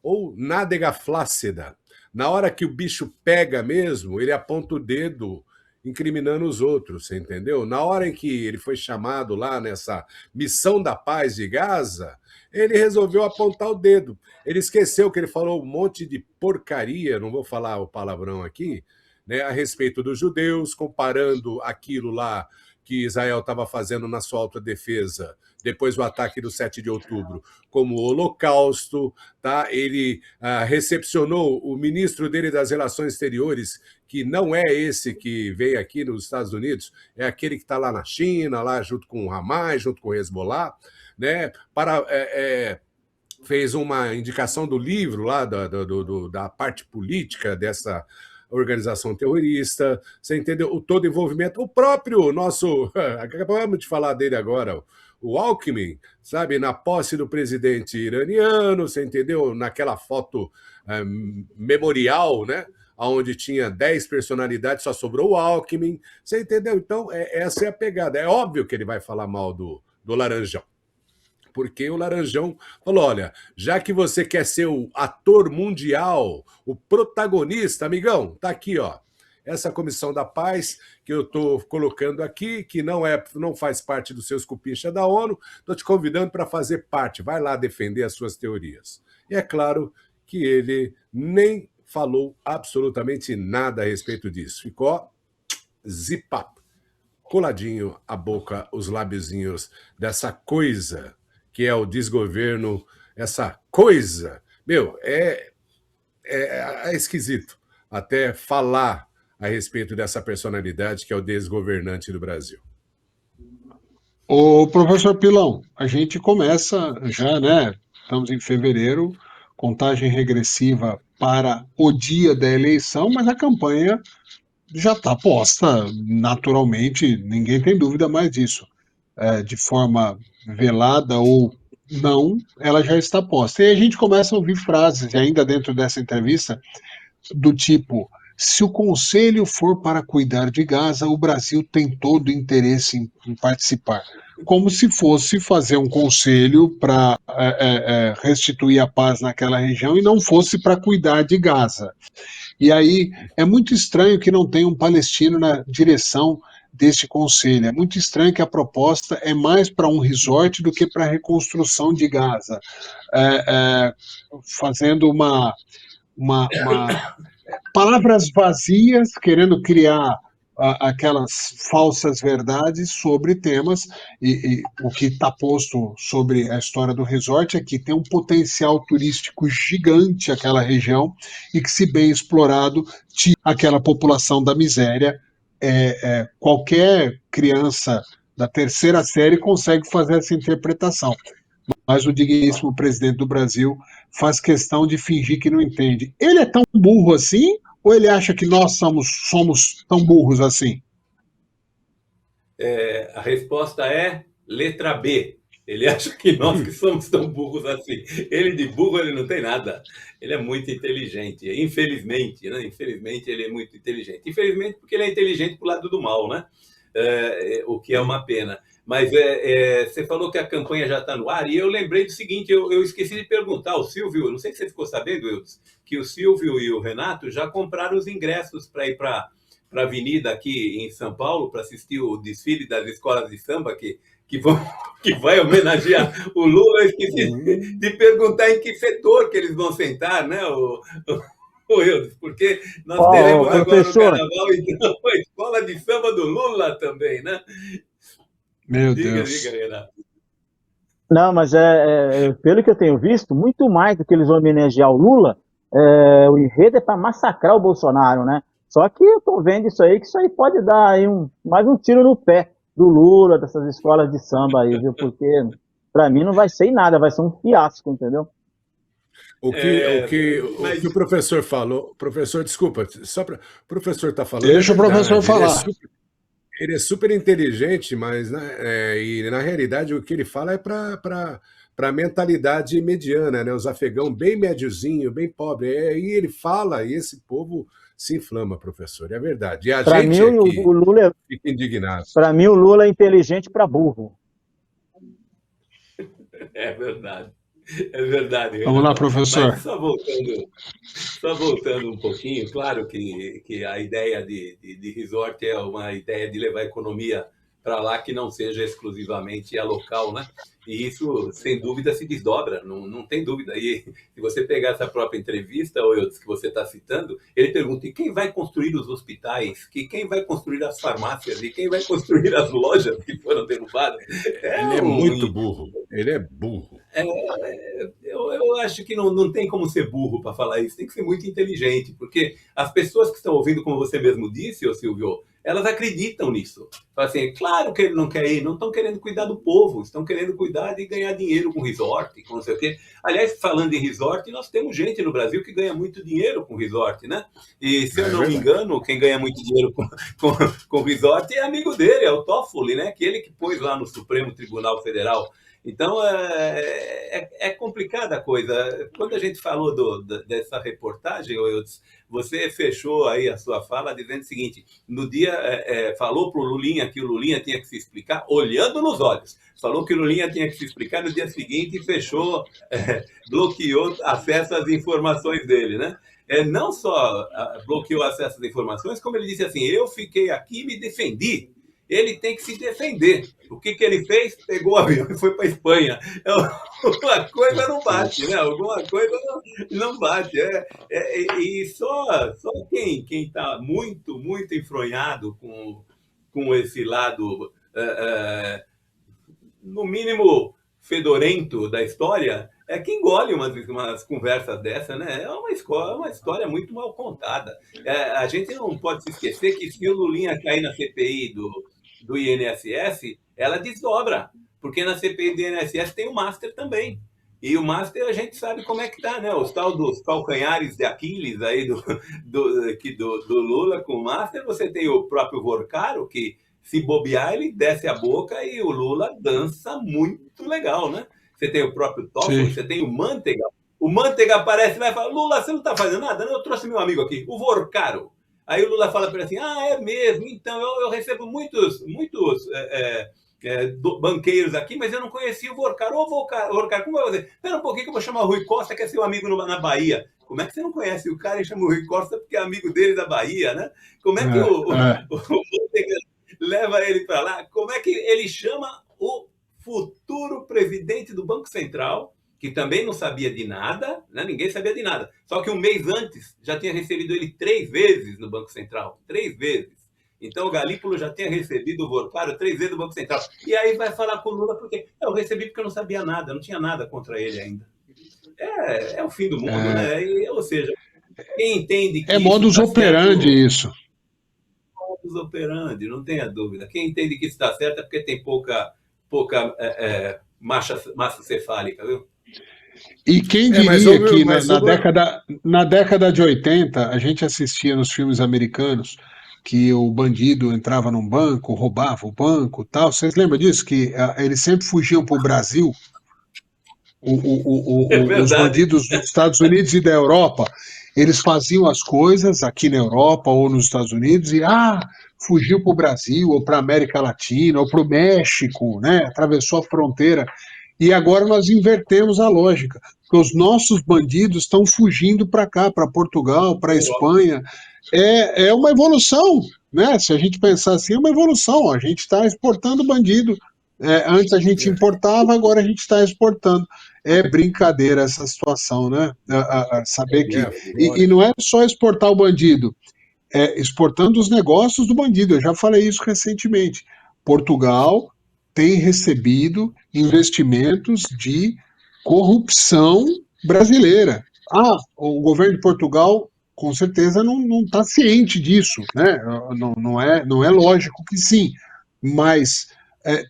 ou nádega flácida. Na hora que o bicho pega mesmo, ele aponta o dedo incriminando os outros, você entendeu? Na hora em que ele foi chamado lá nessa missão da paz de Gaza, ele resolveu apontar o dedo. Ele esqueceu que ele falou um monte de porcaria, não vou falar o palavrão aqui, né, a respeito dos judeus, comparando aquilo lá que Israel estava fazendo na sua autodefesa depois do ataque do 7 de outubro, como o Holocausto, tá? Ele recepcionou o ministro dele das Relações Exteriores, que não é esse que veio aqui nos Estados Unidos, é aquele que está lá na China, lá junto com o Hamas, junto com o Hezbollah, né? Fez uma indicação do livro lá da parte política dessa organização terrorista, você entendeu? Todo envolvimento, o próprio nosso, acabamos de falar dele agora, o Alckmin, sabe, na posse do presidente iraniano, você entendeu? Naquela foto memorial, né? Onde tinha 10 personalidades, só sobrou o Alckmin, você entendeu? Então, essa é a pegada. É óbvio que ele vai falar mal do Laranjão, porque o Laranjão falou, olha, já que você quer ser o ator mundial, o protagonista, amigão, tá aqui, ó. essa Comissão da Paz que eu estou colocando aqui, que não faz parte do seus cupincha da ONU, estou te convidando para fazer parte, vai lá defender as suas teorias. E é claro que ele nem falou absolutamente nada a respeito disso. Ficou zipap, coladinho a boca, os lábiozinhos dessa coisa que é o desgoverno, essa coisa. Meu, é esquisito até falar a respeito dessa personalidade que é o desgovernante do Brasil. Ô, professor Pilão, a gente começa já, né? Estamos em fevereiro, contagem regressiva para o dia da eleição, mas a campanha já está posta naturalmente, ninguém tem dúvida mais disso. De forma velada ou não, ela já está posta. E a gente começa a ouvir frases, ainda dentro dessa entrevista, do tipo: se o conselho for para cuidar de Gaza, o Brasil tem todo o interesse em participar. Como se fosse fazer um conselho para restituir a paz naquela região e não fosse para cuidar de Gaza. E aí é muito estranho que não tenha um palestino na direção deste conselho. É muito estranho que a proposta é mais para um resort do que para a reconstrução de Gaza. Fazendo uma palavras vazias, querendo criar aquelas falsas verdades sobre temas, e o que está posto sobre a história do resort é que tem um potencial turístico gigante aquela região e que, se bem explorado, tira aquela população da miséria. Qualquer criança da terceira série consegue fazer essa interpretação, mas o digníssimo presidente do Brasil faz questão de fingir que não entende. Ele é tão burro assim, ou ele acha que nós somos tão burros assim? A resposta é letra B. Ele acha que nós que somos tão burros assim. Ele de burro, ele não tem nada. Ele é muito inteligente. Infelizmente, né? Infelizmente, ele é muito inteligente. Infelizmente, porque ele é inteligente pro lado do mal, né? O que é uma pena. Mas você falou que a campanha já está no ar, e eu lembrei do seguinte, eu esqueci de perguntar ao Silvio, não sei se você ficou sabendo, Wildes, que o Silvio e o Renato já compraram os ingressos para ir para a avenida aqui em São Paulo, para assistir o desfile das escolas de samba que vai homenagear o Lula. Eu esqueci de perguntar em que setor que eles vão sentar, né, o Wildes, porque nós teremos agora no Carnaval, então, a escola de samba do Lula também, né? Meu Deus. Diga, Renato. Não, mas pelo que eu tenho visto, muito mais do que eles homenagear o Lula, o enredo é para massacrar o Bolsonaro, né? Só que eu tô vendo isso aí, que isso aí pode dar aí mais um tiro no pé do Lula, dessas escolas de samba aí, viu? Porque para mim não vai ser em nada, vai ser um fiasco, entendeu? O que o professor falou, professor, desculpa, só para o professor está falando. Deixa o professor falar. Ele é super inteligente, mas e na realidade o que ele fala é para a mentalidade mediana, né? Os afegãos bem médiozinho, bem pobre. E ele fala e esse povo se inflama, professor. É verdade. E a pra gente mim, o Lula fica indignado. Para mim, o Lula é inteligente para burro. É verdade. É verdade. Vamos lá, professor. Mas só voltando um pouquinho, claro que a ideia de resort é uma ideia de levar a economia para lá que não seja exclusivamente a local, né? E isso, sem dúvida, se desdobra, não tem dúvida. E se você pegar essa própria entrevista, que você está citando, ele pergunta: e quem vai construir os hospitais? Quem vai construir as farmácias? E quem vai construir as lojas que foram derrubadas? Ele é muito burro. Ele é burro. Eu acho que não tem como ser burro para falar isso, tem que ser muito inteligente, porque as pessoas que estão ouvindo, como você mesmo disse, ô Silvio, elas acreditam nisso. Falam assim, claro que ele não quer ir, não estão querendo cuidar do povo, estão querendo cuidar de ganhar dinheiro com resort, com não sei o quê. Aliás, falando em resort, nós temos gente no Brasil que ganha muito dinheiro com resort, né? E se eu não me engano, quem ganha muito dinheiro com resort é amigo dele, é o Toffoli, né? Aquele que pôs lá no Supremo Tribunal Federal. Então, é complicada a coisa. Quando a gente falou dessa reportagem, você fechou aí a sua fala dizendo o seguinte: no dia, falou para o Lulinha que o Lulinha tinha que se explicar, olhando nos olhos, falou que o Lulinha tinha que se explicar no dia seguinte e fechou, bloqueou acesso às informações dele, né? não só bloqueou acesso às informações, como ele disse assim, eu fiquei aqui e me defendi. Ele tem que se defender. O que ele fez? Pegou o avião e foi para a Espanha. Alguma coisa não bate, né? Alguma coisa não bate. E só quem está muito, muito enfronhado com esse lado, no mínimo, fedorento da história, é que engole umas conversas dessa, né? É uma história muito mal contada. A gente não pode se esquecer que se o Lulinha cair na CPI do INSS, ela desdobra, porque na CPI do INSS tem o Master também. E o Master a gente sabe como é que tá, né? Os tal dos calcanhares de Aquiles aí do Lula com o Master. Você tem o próprio Vorcaro, que se bobear, ele desce a boca e o Lula dança muito legal, né? Você tem o próprio Toffoli, você tem o Manteiga. O Manteiga aparece e vai falar, Lula, você não está fazendo nada? Não, eu trouxe meu amigo aqui, o Vorcaro. Aí o Lula fala para ele assim, é mesmo, então eu recebo muitos banqueiros aqui, mas eu não conhecia o Vorcaro. Ô, Vorcaro, como vai fazer? Espera um pouquinho que eu vou chamar o Rui Costa, que é seu amigo na Bahia. Como é que você não conhece o cara e chama o Rui Costa porque é amigo dele da Bahia, né? Como é que o Manteiga leva ele para lá? Como é que ele chama o futuro presidente do Banco Central, que também não sabia de nada, né? Ninguém sabia de nada. Só que um mês antes já tinha recebido ele 3 vezes no Banco Central. 3 vezes. Então o Galípolo já tinha recebido o Vorcaro 3 vezes no Banco Central. E aí vai falar com o Lula porque eu recebi porque eu não sabia nada, não tinha nada contra ele ainda. É o fim do mundo, né? Ou seja, quem entende que modus operandi isso. Modus operandi, não tenha dúvida. Quem entende que isso está certo é porque tem pouca massa cefálica, viu? E quem diria que na década de 80 a gente assistia nos filmes americanos que o bandido entrava num banco, roubava o banco, tal. Vocês lembram disso? Que eles sempre fugiam para o Brasil? Os bandidos dos Estados Unidos e da Europa, eles faziam as coisas aqui na Europa ou nos Estados Unidos e fugiu para o Brasil ou para a América Latina ou para o México, né? Atravessou a fronteira. E agora nós invertemos a lógica, porque os nossos bandidos estão fugindo para cá, para Portugal, para a Espanha. É uma evolução, né? Se a gente pensar assim, é uma evolução. A gente está exportando bandido. Antes a gente importava, agora a gente está exportando. É brincadeira essa situação, né? Saber que. E não é só exportar o bandido, é exportando os negócios do bandido. Eu já falei isso recentemente. Portugal tem recebido investimentos de corrupção brasileira. O governo de Portugal com certeza não está ciente disso, né? Não é lógico que sim, mas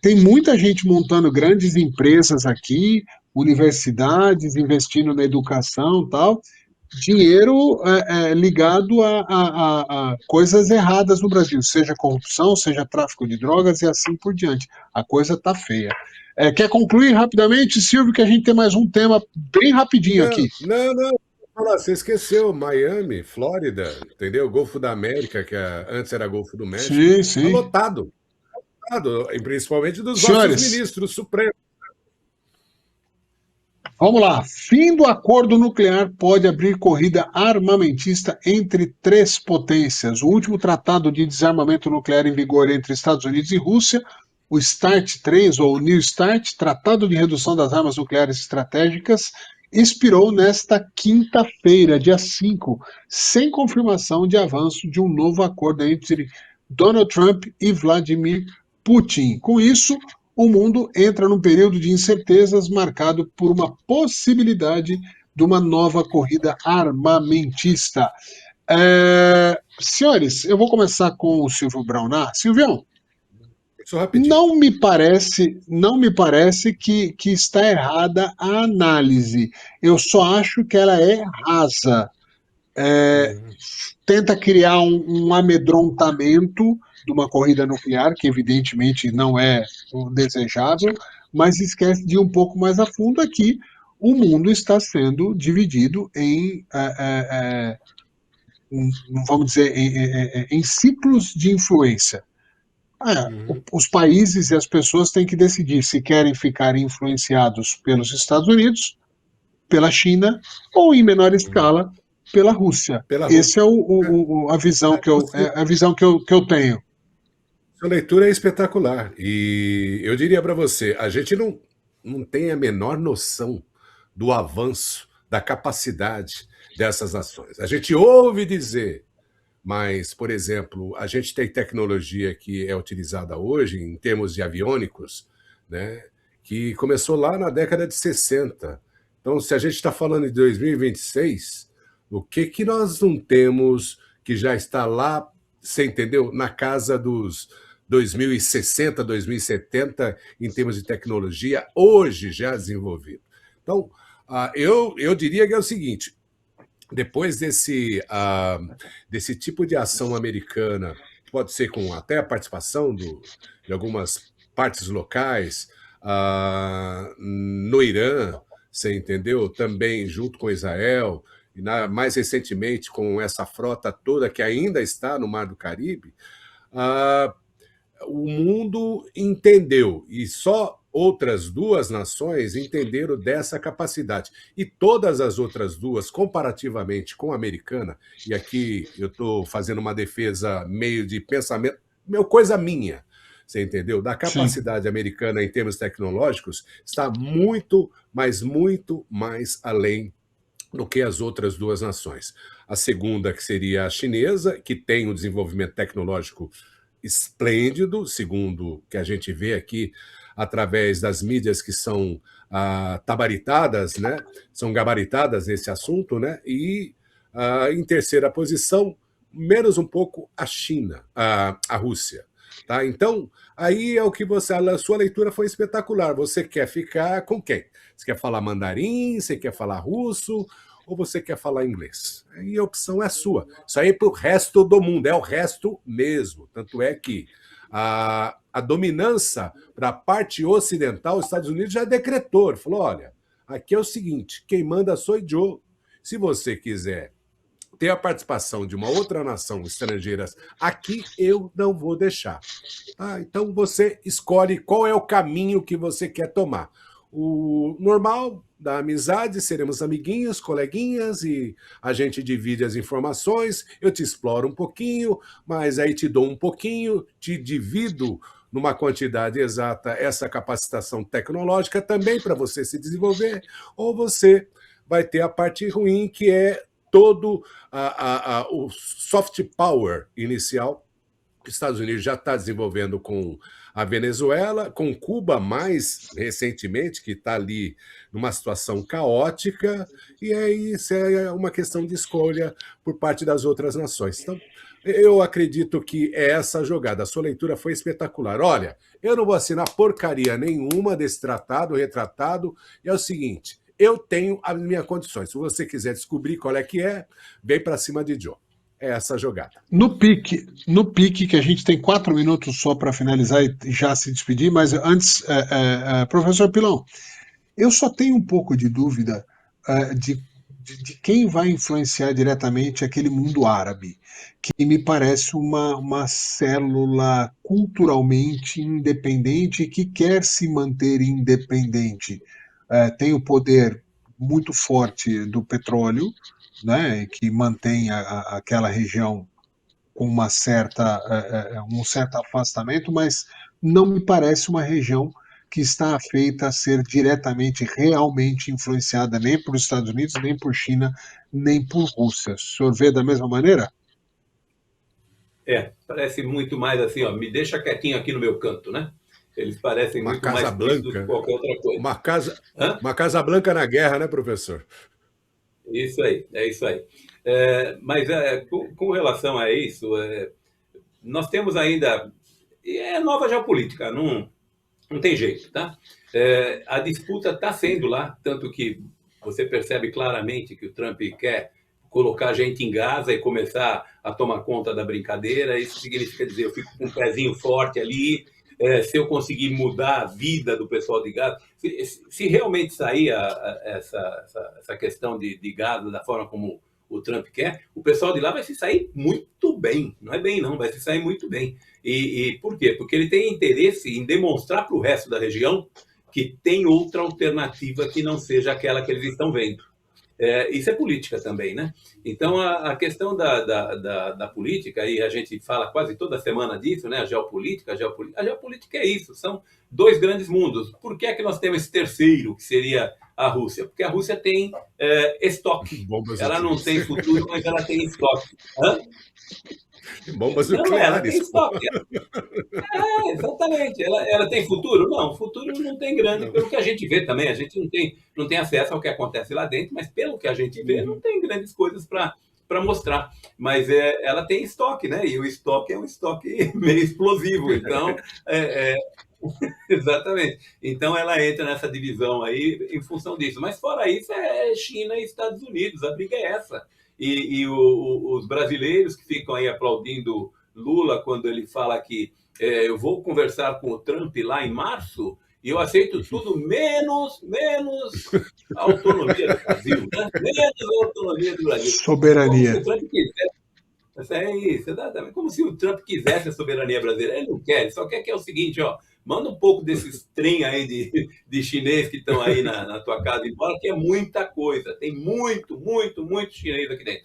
tem muita gente montando grandes empresas aqui, universidades, investindo na educação e tal, dinheiro ligado a coisas erradas no Brasil, seja corrupção, seja tráfico de drogas e assim por diante. A coisa está feia. Quer concluir rapidamente, Silvio, que a gente tem mais um tema bem rapidinho aqui. Não. Você esqueceu Miami, Flórida, entendeu? Golfo da América, que antes era Golfo do México. Sim. Está lotado. Principalmente dos Senhores, nossos ministros supremos. Vamos lá. Fim do acordo nuclear pode abrir corrida armamentista entre 3 potências. O último tratado de desarmamento nuclear em vigor entre Estados Unidos e Rússia, o START 3 ou New START, Tratado de Redução das Armas Nucleares Estratégicas, expirou nesta quinta-feira, dia 5, sem confirmação de avanço de um novo acordo entre Donald Trump e Vladimir Putin. Com isso, o mundo entra num período de incertezas marcado por uma possibilidade de uma nova corrida armamentista. Senhores, eu vou começar com o Silvio Braunar. Silvião, não me parece que está errada a análise. Eu só acho que ela é rasa. Tenta criar um amedrontamento de uma corrida nuclear, que evidentemente não é o desejável, mas esquece de ir um pouco mais a fundo aqui. O mundo está sendo dividido em, vamos dizer, em ciclos de influência. Os países e as pessoas têm que decidir se querem ficar influenciados pelos Estados Unidos, pela China, ou em menor escala, pela Rússia. Pela Essa é Rússia. a visão que eu, Você- a visão que eu tenho. Sua leitura é espetacular. E eu diria para você, a gente não tem a menor noção do avanço, da capacidade dessas nações. A gente ouve dizer, mas, por exemplo, a gente tem tecnologia que é utilizada hoje em termos de aviônicos, né, que começou lá na década de 60. Então, se a gente está falando de 2026, o que que nós não temos que já está lá, você entendeu? Na casa dos 2060, 2070, em termos de tecnologia, hoje já desenvolvido. Então, eu diria que é o seguinte: depois desse tipo de ação americana, pode ser com até a participação de algumas partes locais, no Irã, você entendeu? Também junto com Israel, e mais recentemente com essa frota toda que ainda está no Mar do Caribe, ah, o mundo entendeu, e só outras duas nações entenderam dessa capacidade. E todas as outras duas, comparativamente com a americana, e aqui eu estou fazendo uma defesa meio de pensamento, coisa minha, você entendeu? Da Sim. capacidade americana em termos tecnológicos, está muito, mas muito mais além do que as outras duas nações. A segunda, que seria a chinesa, que tem um desenvolvimento tecnológico esplêndido, segundo o que a gente vê aqui através das mídias que são tabaritadas, né? São gabaritadas nesse assunto, né? E em terceira posição, menos um pouco a China, a Rússia. Tá? Então, aí é o que a sua leitura foi espetacular. Você quer ficar com quem? Você quer falar mandarim? Você quer falar russo? Ou você quer falar inglês? E a opção é sua. Isso aí é para o resto do mundo, é o resto mesmo. Tanto é que a dominância para a parte ocidental, os Estados Unidos já decretou, falou, olha, aqui é o seguinte, quem manda sou eu. Se você quiser ter a participação de uma outra nação estrangeira aqui, eu não vou deixar. Então você escolhe qual é o caminho que você quer tomar. O normal da amizade, seremos amiguinhos, coleguinhas, e a gente divide as informações, eu te exploro um pouquinho, mas aí te dou um pouquinho, te divido numa quantidade exata essa capacitação tecnológica também para você se desenvolver, ou você vai ter a parte ruim, que é todo o soft power inicial que os Estados Unidos já está desenvolvendo com a Venezuela, com Cuba mais recentemente, que está ali numa situação caótica, e aí isso é uma questão de escolha por parte das outras nações. Então, eu acredito que é essa jogada. A sua leitura foi espetacular. Olha, eu não vou assinar porcaria nenhuma desse tratado, retratado, e é o seguinte, eu tenho as minhas condições. Se você quiser descobrir qual é que é, vem para cima de Joe. É essa jogada. No pique, que a gente tem 4 minutos só para finalizar e já se despedir, mas antes, professor Pilão, eu só tenho um pouco de dúvida de quem vai influenciar diretamente aquele mundo árabe, que me parece uma célula culturalmente independente e que quer se manter independente. Tem o poder muito forte do petróleo, né, que mantém aquela região com um certo afastamento, mas não me parece uma região que está feita a ser diretamente, realmente influenciada nem por Estados Unidos, nem por China, nem por Rússia. O senhor vê da mesma maneira? Parece muito mais assim, ó, me deixa quietinho aqui no meu canto, né? Eles parecem uma muito Casa mais Blanca, do que qualquer outra coisa. Uma Casa Blanca na guerra, né, professor? Isso aí, é isso aí. Mas com relação a isso, nós temos ainda... É nova geopolítica, não tem jeito, tá? A disputa está sendo lá, tanto que você percebe claramente que o Trump quer colocar gente em Gaza e começar a tomar conta da brincadeira. Isso significa dizer, eu fico com um pezinho forte ali, se eu conseguir mudar a vida do pessoal de Gaza, se realmente sair essa questão de Gaza da forma como o Trump quer, o pessoal de lá vai se sair muito bem. Não é bem, não, vai se sair muito bem. E por quê? Porque ele tem interesse em demonstrar para o resto da região que tem outra alternativa que não seja aquela que eles estão vendo. Isso é política também, né? Então, a questão da política, e a gente fala quase toda semana disso, né? A geopolítica é isso, são dois grandes mundos. Por que é que nós temos esse terceiro, que seria a Rússia? Porque a Rússia tem estoque. Ela não tem futuro, mas ela tem estoque. Hã? Bombas Não, nucleares. ela tem estoque. Exatamente. Ela tem futuro? Não, futuro não tem grande. Pelo que a gente vê também, a gente não tem acesso ao que acontece lá dentro, mas pelo que a gente vê, não tem grandes coisas para mostrar. Mas ela tem estoque, né? E o estoque é um estoque meio explosivo. Então, exatamente. Então, ela entra nessa divisão aí em função disso. Mas, fora isso, é China e Estados Unidos. A briga é essa. E os brasileiros que ficam aí aplaudindo Lula quando ele fala que eu vou conversar com o Trump lá em março e eu aceito tudo menos a autonomia do Brasil, né? Menos a autonomia do Brasil. Soberania. Como se o Trump quisesse, é isso, exatamente. Como se o Trump quisesse a soberania brasileira. Ele não quer, ele só quer que é o seguinte, ó, manda um pouco desses trem aí de chinês que estão aí na tua casa embora, que é muita coisa. Tem muito chinês aqui dentro.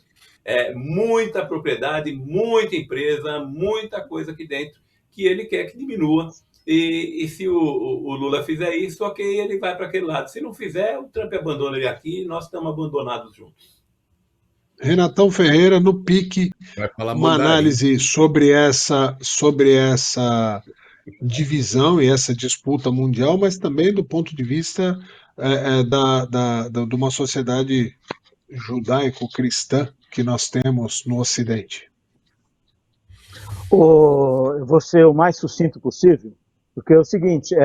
Muita propriedade, muita empresa, muita coisa aqui dentro que ele quer que diminua. E se o Lula fizer isso, ok, ele vai para aquele lado. Se não fizer, o Trump abandona ele aqui e nós estamos abandonados juntos. Renatão Ferreira, no pique, Vai falar uma mandarim. análise sobre essa divisão e essa disputa mundial, mas também do ponto de vista de uma sociedade judaico-cristã que nós temos no Ocidente. Eu vou ser o mais sucinto possível, porque é o seguinte,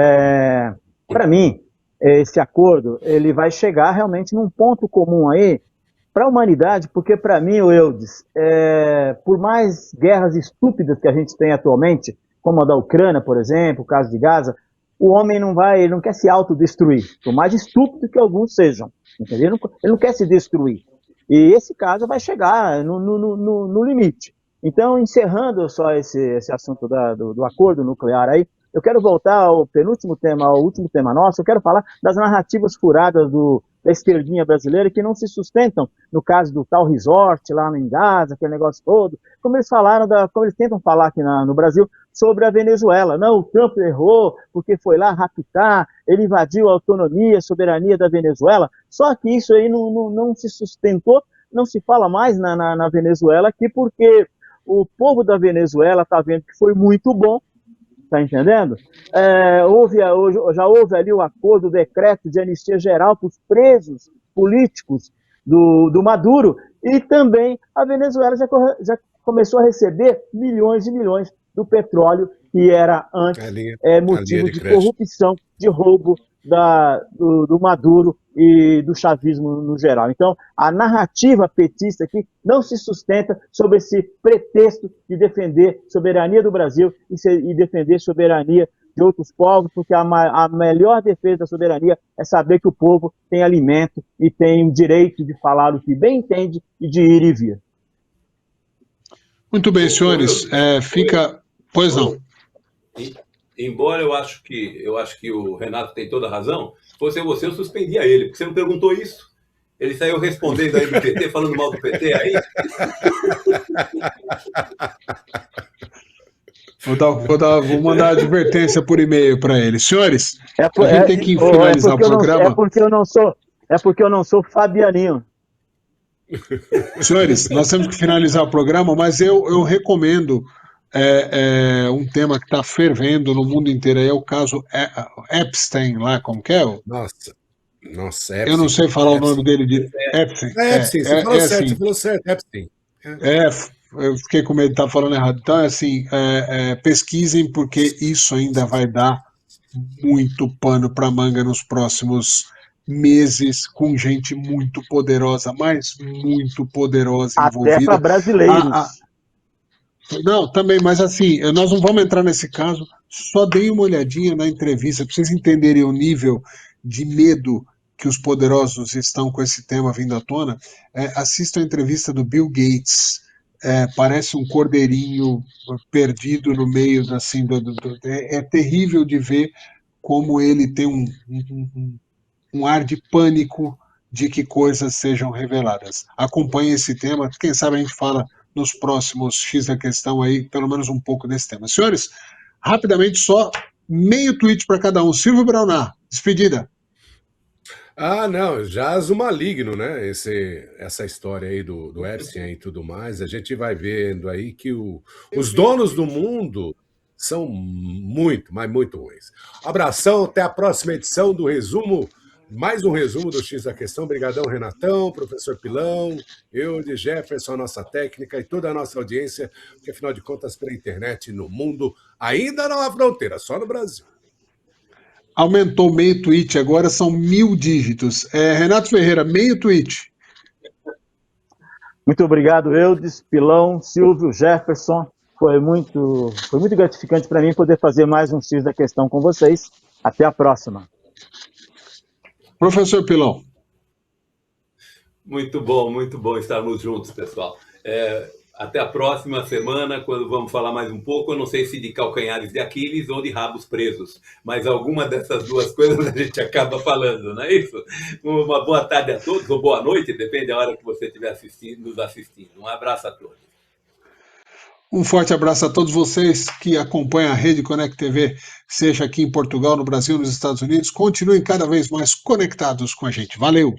para mim, esse acordo ele vai chegar realmente num ponto comum aí para a humanidade, porque para mim, Eudes, por mais guerras estúpidas que a gente tem atualmente, como a da Ucrânia, por exemplo, o caso de Gaza, o homem ele não quer se autodestruir, por mais estúpido que alguns sejam, entendeu? Ele não quer se destruir. E esse caso vai chegar no limite. Então, encerrando só esse assunto do acordo nuclear aí, eu quero voltar ao penúltimo tema, ao último tema nosso, eu quero falar das narrativas furadas da esquerdinha brasileira que não se sustentam, no caso do tal resort lá em Gaza, aquele negócio todo, como eles falaram, como eles tentam falar aqui no Brasil, sobre a Venezuela. Não, o Trump errou, porque foi lá raptar, ele invadiu a autonomia, a soberania da Venezuela, só que isso aí não se sustentou, não se fala mais na Venezuela aqui, porque o povo da Venezuela está vendo que foi muito bom, tá entendendo? Já houve ali o acordo, o decreto de anistia geral para os presos políticos do Maduro, e também a Venezuela já começou a receber milhões e milhões do petróleo que era antes motivo de corrupção, de roubo do Maduro e do chavismo no geral. Então, a narrativa petista aqui não se sustenta sobre esse pretexto de defender soberania do Brasil e defender soberania de outros povos, porque a melhor defesa da soberania é saber que o povo tem alimento e tem o direito de falar o que bem entende e de ir e vir. Muito bem, senhores. Pois não. Embora eu acho que o Renato tem toda a razão, se fosse você, eu suspendia ele, porque você não perguntou isso. Ele saiu respondendo aí do PT, falando mal do PT aí. Vou mandar advertência por e-mail para ele. Senhores, a gente tem que finalizar o programa. É porque eu não sou Fabianinho. Senhores, nós temos que finalizar o programa, mas eu recomendo um tema que está fervendo no mundo inteiro, aí é o caso Epstein lá, como que é? Nossa, Epstein. Eu não sei falar o nome dele de Epstein. Epstein, você falou certo, você falou certo, Epstein. Eu fiquei com medo de estar falando errado. Então, assim, pesquisem, porque isso ainda vai dar muito pano para manga nos próximos meses, com gente muito poderosa, mas muito poderosa envolvida. Até para brasileiros. Não, também, mas assim, nós não vamos entrar nesse caso, só deem uma olhadinha na entrevista, para vocês entenderem o nível de medo que os poderosos estão com esse tema vindo à tona. Assistam a entrevista do Bill Gates, parece um cordeirinho perdido no meio, assim, é terrível de ver como ele tem um ar de pânico de que coisas sejam reveladas. Acompanhe esse tema, quem sabe a gente fala nos próximos X da Questão aí, pelo menos um pouco desse tema. Senhores, rapidamente só meio tweet para cada um. Silvio Braunar, despedida. Ah, não, jaz o maligno, né? Essa história aí do Epstein e tudo mais, a gente vai vendo aí que os donos do mundo são muito, mas muito ruins. Abração, até a próxima edição do resumo, mais um resumo do X da Questão. Obrigadão, Renatão, professor Pilão, eu de Jefferson, a nossa técnica e toda a nossa audiência, porque afinal de contas, pela internet no mundo ainda não há fronteira, só no Brasil. Aumentou meio tweet, agora são 1000 dígitos. Renato Ferreira, meio tweet. Muito obrigado, Eudes, Pilão, Silvio, Jefferson. Foi muito gratificante para mim poder fazer mais um X da Questão com vocês. Até a próxima. Professor Pilão. Muito bom estarmos juntos, pessoal. Até a próxima semana, quando vamos falar mais um pouco. Eu não sei se de calcanhares de Aquiles ou de rabos presos, mas alguma dessas duas coisas a gente acaba falando, não é isso? Uma boa tarde a todos, ou boa noite, depende da hora que você estiver nos assistindo. Um abraço a todos. Um forte abraço a todos vocês que acompanham a Rede Conect TV, seja aqui em Portugal, no Brasil, nos Estados Unidos. Continuem cada vez mais conectados com a gente. Valeu!